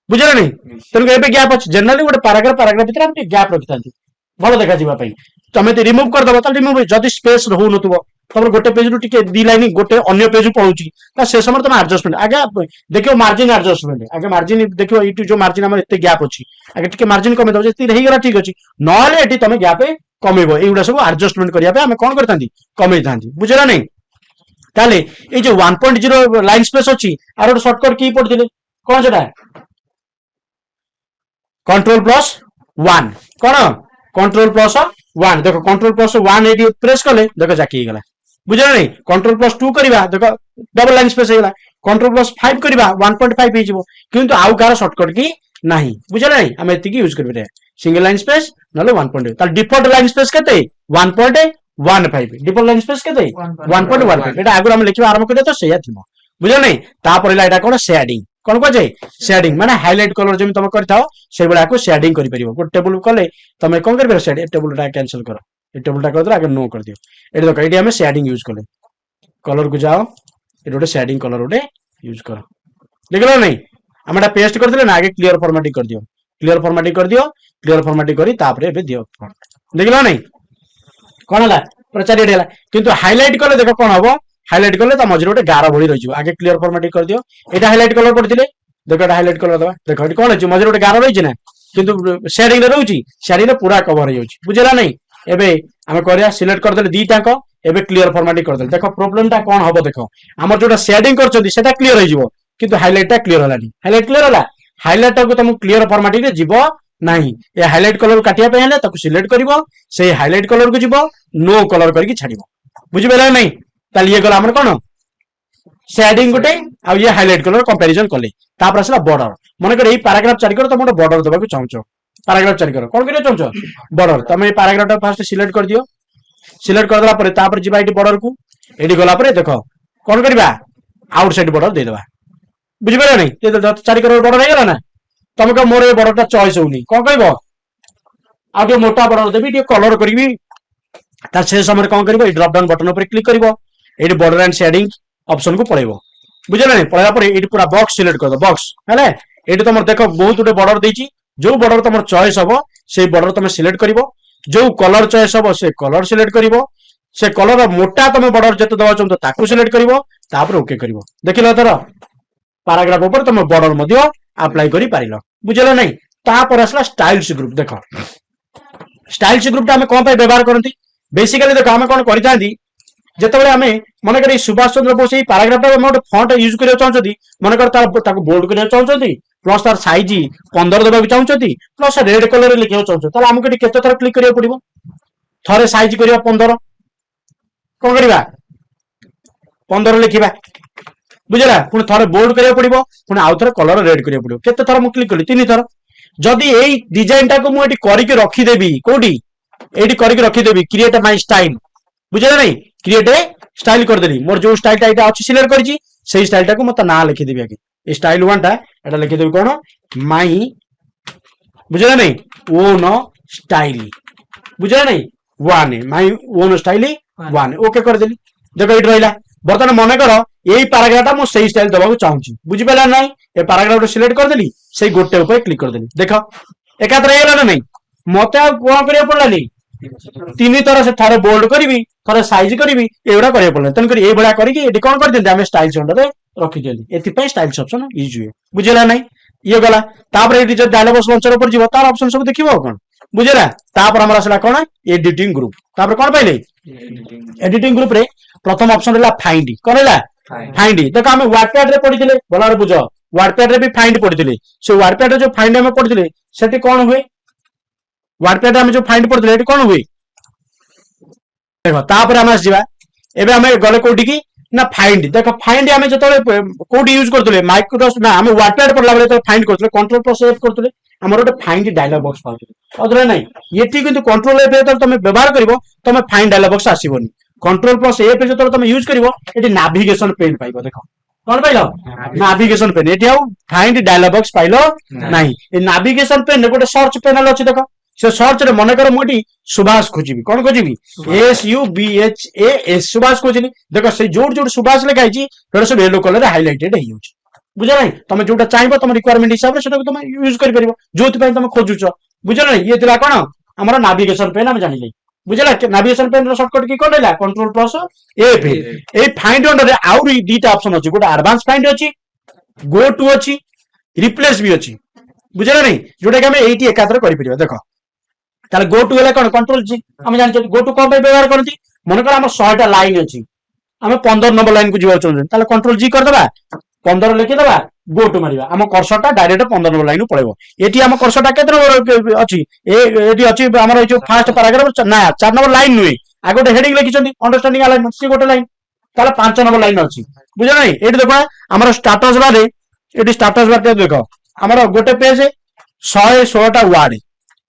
बुझला नहीं तन एबे गैप अछि जनरली गोटे पैराग्राफ भीतर हम गैप रखितांती भलो देखा जीवा पई तमे ते रिमूव कर दबो त रिमूव जदी स्पेस रहउ नथुबो तमर गोटे पेज रु टिके दी लाइन गोटे अन्य पेज पळुची त से समय तमे एडजस्टमेंट आगे देखियो मार्जिन एडजस्टमेंट आगे मार्जिन देखियो इटू जो मार्जिन हमर एते गैप अछि आगे टिके मार्जिन कमे दबो जति रहि गेला ठीक अछि नले एटी तमे गैप कमेबो एउडा सब एडजस्टमेंट करिया पे हमें कोन करतांती कमे थांती बुझला नहीं ताले ए जो 1.0 लाइन स्पेस अछि आरो शॉर्टकट की पड़थिले कोन जेटा कंट्रोल प्लस 1 कोन कंट्रोल प्लस 1 देखो कंट्रोल प्लस 1 एटी प्रेस करले देखो जाकी गेला बुझला नहीं कंट्रोल प्लस 2 करबा देखो डबल लाइन स्पेस हेला कंट्रोल प्लस 5 करबा 1.5 हे जिवो किंतु आउ कार शॉर्टकट की नहीं बुझला नहीं हम एति की यूज करबे सिंगल लाइन स्पेस नले 1.5 ताल डिफॉल्ट लाइन स्पेस केते 1.15 डिफॉल्ट लाइन स्पेस केते 1.15 एटा आगु हम लिखबा आरंभ करे तो सेया थिमो बुझला नहीं तापर एटा कोन शेडिंग कोन को जे शेडिंग माने हाइलाइट कलर जेम तुम करथाओ से बडा को शेडिंग करि परिबो को टेबल कले तुम कोन करबे शेड टेबल टा कैंसिल करो ए टेबल टा कर दो आगे नो कर दियो एटा देखो एटी हम शेडिंग यूज करले कलर को जाओ एटा शेडिंग कलर उडे यूज करो देखलो नहीं हमरा पेस्ट कर दिले ना आगे क्लियर फॉर्मेटिंग कर दियो क्लियर फॉर्मेटिंग करी तापरे बे दियो देखलो नहीं कोन हला प्रचार डेला किंतु हाइलाइट कले देखो कोन हबो हाइलाइट करले त मझरे गोटे गारा भଳି रहिजो आगे क्लियर फॉर्मेटिंग कर दियो एटा हाइलाइट कलर पड़थिले देखो एटा हाइलाइट कलर दबा देखो एटी कोन अछि मझरे गोटे गारा रहिछ ना किंतु शेडिंग रे रहउची शेडिंग रे पूरा कवर हो जाउची बुझला नहीं एबे हम करिया सिलेक्ट कर देले दीटा को एबे क्लियर फॉर्मेटिंग कर देले देखो प्रॉब्लम ता कोन हबो देखो हमर जोटा शेडिंग करछथि सेटा क्लियर हो जिवो किंतु हाइलाइट ता क्लियर हलानी हाइलाइट क्लियर हला हाइलाइट को तुम क्लियर फॉर्मेटिंग रे जिवो नहीं ये हाइलाइट कलर काटिया पे हेले ताको सिलेक्ट करिवो से हाइलाइट कलर को जीवो नो कलर करके छाड़िवो बुझि बेला नहीं ताली ये गला हमर कोन शेडिंग गोटे आ ये हाइलाइट कलर कंपैरिजन कले तापर असला बॉर्डर मन कर एई पैराग्राफ चारि कर तम बॉर्डर देबा को चाहछो पैराग्राफ चारि कर कोन करियो चाहछो बॉर्डर तमे पैराग्राफ टा फर्स्ट सिलेक्ट कर दियो सिलेक्ट कर दला परे तापर जिबा एटी बॉर्डर को एटी गला परे देखो कोन करबा आउटसाइड बॉर्डर दे देबा बुझि बेला नहीं ये चारि कर बॉर्डर हे गेला ना तमे को मोर ए बॉर्डर टा चॉइस होनी कोन कहबो आ के मोटा बॉर्डर देबी टे कलर करबी ता से समय कोन करबो ड्रॉप डाउन बटन ऊपर क्लिक करबो एटी बॉर्डर एंड शेडिंग ऑप्शन को पळेबो बुझला नहीं पळा परे एटी पूरा बॉक्स सिलेक्ट कर दो बॉक्स हेले एटी तुम देखो बहुत गुटे बॉर्डर देची जो बॉर्डर तुम चॉइस हबो से बॉर्डर तुम सिलेक्ट करिवो जो कलर चॉइस हबो से कलर सिलेक्ट करिवो से कलर मोटा तुम बॉर्डर जते दवा चाहतो ताकू सिलेक्ट करिवो तापर ओके करिवो देखिलो तर पैराग्राफ ऊपर तुम बॉर्डर मध्य अप्लाई करि पारिलो बुझला नहीं तापर असला स्टाइल्स ग्रुप देखो स्टाइल्स ग्रुप ता हमें कोन पे व्यवहार करंती बेसिकली देखो हमें कोन करितांती जेतेबेले हमें मन कर सुभाष चंद्र बोस ये पैराग्राफ हम गोटे फॉन्ट यूज करियो चाहछथि मन कर ताको बोल्ड करियो चाहछथि प्लस तार साइज 15 देबा चाहछथि प्लस रेड कलर रे लिखियो चाहछथि ताले हमके केते थर क्लिक करियो पड़िबो थरे साइज करियो 15 कोन करिबा 15 लिखिबा बुझला पुनी थरे बोल्ड करियो पड़िबो पुनी आउ थरे कलर रेड करियो पड़िबो केते थर मु क्लिक कली तीन थर जदी एई डिजाइन टा को मु एटी करिके रखी देबी कोडी एटी करिके रखी देबी क्रिएट माय स्टाइल बुझला नहीं क्रिएट स्टाइल कर देली मोर जो स्टाइल टा एटा अछि सिलेक्ट करजी सेही स्टाइल टा को मत ना लिखि देबी आगे ए स्टाइल 1 टा एटा लिखि देबी कोन माय बुझला नहीं ओन स्टाइल बुझला नहीं 1 माय ओन स्टाइल 1 ओके कर देली देखो इट रहला बर्तमान मन कर यही पैराग्राफ टा मु सही स्टाइल दबा को चाहूची बुझि पेला नहीं ए पैराग्राफ टा सिलेक्ट कर देली सही गोटे ऊपर क्लिक कर देली देखो एकातर हेला ना नहीं मते आ कोन करिया पड़लानी तीन तरह से थारे बोल्ड करी थारे साइज करी एगुड़ा करिया पड़ला तन करी ए बडा करी एडी कोन कर देते हमें स्टाइल सेंटर रे रखि देली एति पय स्टाइल्स ऑप्शन यूज हुए बुझला नहीं ये गला तापर एडी जे डायलॉग बॉक्स लॉन्चर ऊपर जीव तार ऑप्शन सब देखिबो कोन बुझला तापर हमरा असला कोन एडिटिंग ग्रुप तापर कोन पाइले एडिटिंग ग्रुप रे प्रथम ऑप्शन रहला फाइंड कोन रहला फाइंड देखो हमें वाटपैड रे पढिथिले बोलार बुझ वाटपैड रे भी फाइंड पढिथिले से वाटपैड रे जो फाइंड हमें पढिथिले सेठी कोन हुए वाटपैड हमें जो फाइंड पढिथिले एठी कोन हुए देखो तापर हम आसीबा एबे हमें गले कोठी की ना फाइंड देखो फाइंड हमें जतले कोडी यूज करतले माइक्रोसॉफ्ट ना हमें वाटपैड पढला बेले तो फाइंड करतले कंट्रोल प्लस एफ करतले हमर ओटे फाइंड डायलॉग बॉक्स पाउतले अदरे नहीं एठी किंतु कंट्रोल एफ तो तुम व्यवहार करिवो तुम फाइंड डायलॉग बॉक्स आसीबोनी कंट्रोल प्लस एफ जतले तुम यूज करिवो एठी नेविगेशन पेन पाइबो देखो कोन पाइलो नेविगेशन पेन एठी आउ फाइंड डायलॉग बॉक्स पाइलो नहीं ए नेविगेशन पेन गोटे सर्च पैनल अछि देखो से सर्च रे मन कर मोटी सुभाष खोजिबी कोन खोजिबी SUBHAS सुभाष खोजिनी देखो से जोड जोड सुभाष लिखाई छी तोर सब येलो कलर रे हाइलाइटेड हेइ होछ बुझा नहीं तुम जोटा चाहिबो तुम रिक्वायरमेंट हिसाब रे सेटा तुम यूज कर परिबो जोति पय तुम खोजुछ बुझला नहीं ये तिला कोन हमर नेविगेशन पेन हम जानिले बुझला नेविगेशन पेन रो शॉर्टकट की कोन लेला control plus F A find under रे आउरी दीटा ऑप्शन अछि गोटा एडवांस फाइंड अछि गो टू अछि रिप्लेस भी अछि बुझला नहीं जोटा कि हम एटी एकात्र करि परिबो देखो ताले go to Hella cone control जी हम जानि गो टू कोन पे व्यवहार करती मन कर हम 100 टा लाइन अछि हम 15 नंबर लाइन को जीवा चाहू ताले कंट्रोल जी कर देबा 15 लिखि देबा गो टू मारिबा हम कर्सर टा डायरेक्ट 15 नंबर लाइन पळेबो एटी हम कर्सर टा केते नंबर अछि एटी अछि हमर जो फर्स्ट पैराग्राफ ना 4 नंबर लाइन नुई आ गोटे हेडिंग लिखिसंती अंडरस्टैंडिंग अलाइनमेंट सी गोटे लाइन ताले 5 नंबर लाइन अछि बुझा नहीं एटी देखो हमर status bar eighty status bar देखो हमर गोटे पेज 116 टा वर्ड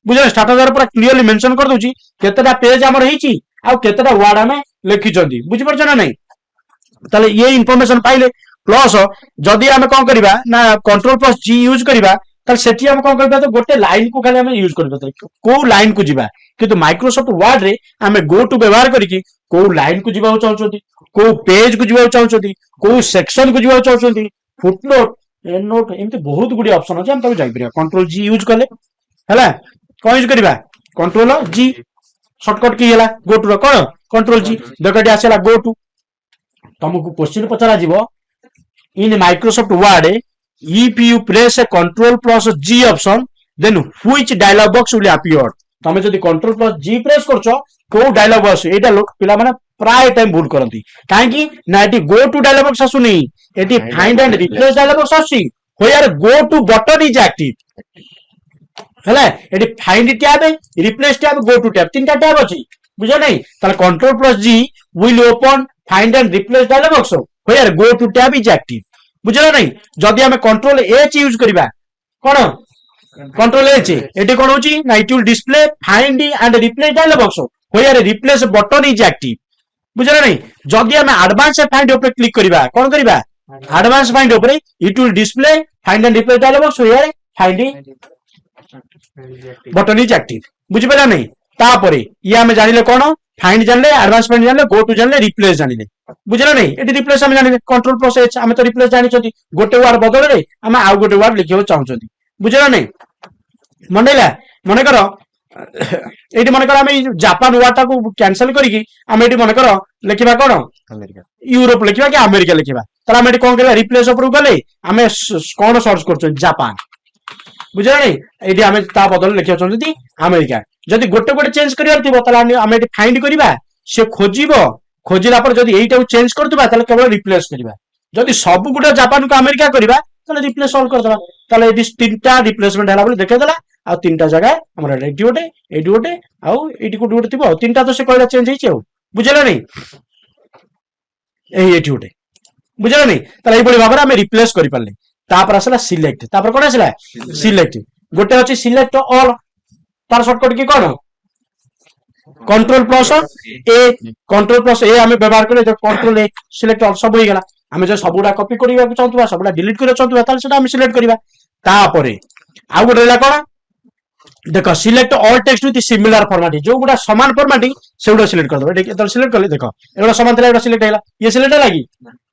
बुझे स्टाटस बार पूरा क्लियरली मेंशन कर दूची केतेटा पेज हमर हेची आ केतेटा वर्ड हमें लिखि चंदी बुझि परछ ना नहीं ताले ये इंफॉर्मेशन पाइले प्लस जदी हमें कोन करबा ना कंट्रोल प्लस जी यूज करबा ताले सेठी हम कोन करबा तो गोटे लाइन को खाली हमें यूज करबा को लाइन को जीवा किंतु माइक्रोसॉफ्ट वर्ड रे हमें गो टू व्यवहार करिकि को लाइन को जीवा चाहछोती को पेज को जीवा चाहछोती को सेक्शन को जीवा चाहछोती फुटनोट एंड नोट एमते बहुत गुडी ऑप्शन अछि हम तब जाई परिया कंट्रोल जी यूज करले हला कौन यूज करिबा कंट्रोल जी शॉर्टकट की हला गो टू रो कोन कंट्रोल जी देखटी आसेला गो टू तुमको क्वेश्चन पचरा जीवो in Microsoft Word if you press a control plus G option then which dialog box will appear तमे जदी कंट्रोल प्लस जी प्रेस करछो को डायलॉग बॉक्स एटा लोक पिला माने प्राय टाइम भूल करंती काहे कि ना एटी गो टू डायलॉग बॉक्स आसुनी एटी find and replace dialog box आसी where go to button is active ହେଲା ଏଠି find tab replace tab go to tab तीनटा ଟ୍ୟାब ଅଛି बुझ नहीं ताले control plus G will open find and replace dialog box where go to tab is active बुझला नहीं जदि हमें कंट्रोल एच यूज करबा कोन कंट्रोल एच एटी कोन होची ना it will display find and replace dialog box होयर replace button is active बुझला नहीं जदि हमें एडवांस फाइंड ऊपर क्लिक करबा कोन करबा एडवांस फाइंड ऊपर it will display find and replace dialog box होयर find button is active बुझ पला नहीं तापरे ये हमें जानिले कोन फाइंड जानले एडवांस फाइंड जानले गो टू जानले रिप्लेस जानिले बुझला नहीं एटी रिप्लेस हम जानिले कंट्रोल प्लस एच हमें तो रिप्लेस जानि छथि गोटे वर्ड बदल रे हम आउ गोटे वर्ड लिखियो चाहू छथि बुझला नहीं मनैला मने करो एटी मने करो हम जापान वर्ड टा को कैंसिल करिकि हम एटी मने करो लिखिबा कोन अमेरिका यूरोप लिखिबा कि अमेरिका लिखिबा तला हम एटी कोन करला रिप्लेस ऊपर गले हम कोन सर्च करछो जापान बुझला नहीं एटी हम ता बदल लिखियो छथि अमेरिका जदि गोटे गोटे चेंज करियार थिबो तला हम एटी फाइंड करिबा से खोजिबो खोजिला पर जदि एइटा को चेंज करतबा तले केवल रिप्लेस करिबा जदि सब गुडा जापान को अमेरिका करिबा तले रिप्लेस सॉल्व कर देबा तले एटी तीनटा रिप्लेसमेंट हला बोली देखे देला आ तीनटा जगह हमरा एटी गोटे आ एटी गोटे थिबो तीनटा तो से कहला चेंज हिचे बुझला नहीं एटी गोटे बुझला नहीं तले एई बडी भाबरा हम रिप्लेस करि परले तापर आसला सिलेक्ट तापर कोन आसला सिलेक्ट गोटे अछि सिलेक्ट ऑल तार शॉर्टकट की कोन कंट्रोल प्लस ए हमें व्यवहार करे तो कंट्रोल ए सिलेक्ट ऑल सब होई गेला हमें जो सबुडा कॉपी करिवा के चाहतुवा सबुडा डिलीट करे चाहतुवा ताल सेटा हम सिलेक्ट करिवा तापरे आ गोटे रहला कोन देखो select all text with similar formatting जो गुडा समान फॉर्मेटिंग सेउडा सिलेक्ट कर दो एटा सिलेक्ट करले देखो एगुडा समान थला एटा सिलेक्ट हैला ये सिलेक्ट हैला कि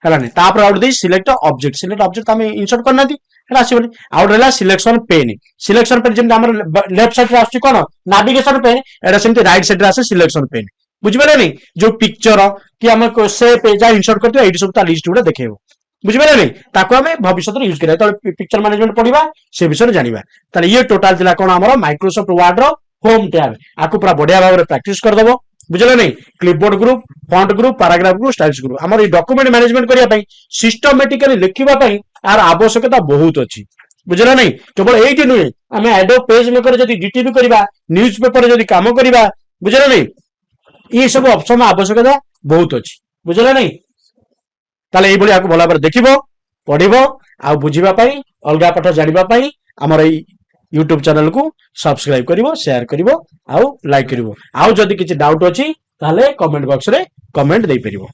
हैला नै तापर आउट दे सिलेक्ट ऑब्जेक्ट हमें इंसर्ट करना दी हैला आसीबनी आउट रहला सिलेक्शन पेन जेम हमर लेफ्ट साइड रे आछि कोन नेविगेशन पेन एटा सेमते राइट साइड रे आसे सिलेक्शन पेन बुझिबले नहीं जो पिक्चर कि हम शेप जा इंसर्ट करते एडी सब ता लिस्ट गुडा देखेबो बुझिबले नहीं ताको हमें भविष्य रे यूज करिया तो पिक्चर मैनेजमेंट पढिबा से विषय जानिबा ताले ये टोटल दिला कोन हमर माइक्रोसॉफ्ट वर्ड रो होम टैब आको पूरा बढ़िया भाव रे प्रैक्टिस कर दबो बुझले नहीं clipboard group font group paragraph group styles group हमर डॉक्यूमेंट मैनेजमेंट करिया पई सिस्टमैटिकली लिखिबा पई आर आवश्यकता बहुत अछि बुझले नहीं केवल एठी नुहे हमें एडोब पेज मेकर जदी डीटीपी करिबा न्यूज़पेपर जदी काम करिबा बुझले नहीं ये सब ऑप्शन आवश्यकता बहुत अछि बुझले नहीं ताले एई बली आको भला पर देखिबो पढिबो आ बुझिबा पई अलगा पाठ जानिबा पई हमर एई YouTube चैनल को सब्सक्राइब करिवो शेयर करिवो आ लाइक करिवो आ जदी किछि डाउट अछि ताले कमेंट बॉक्स रे कमेंट देई परिवो।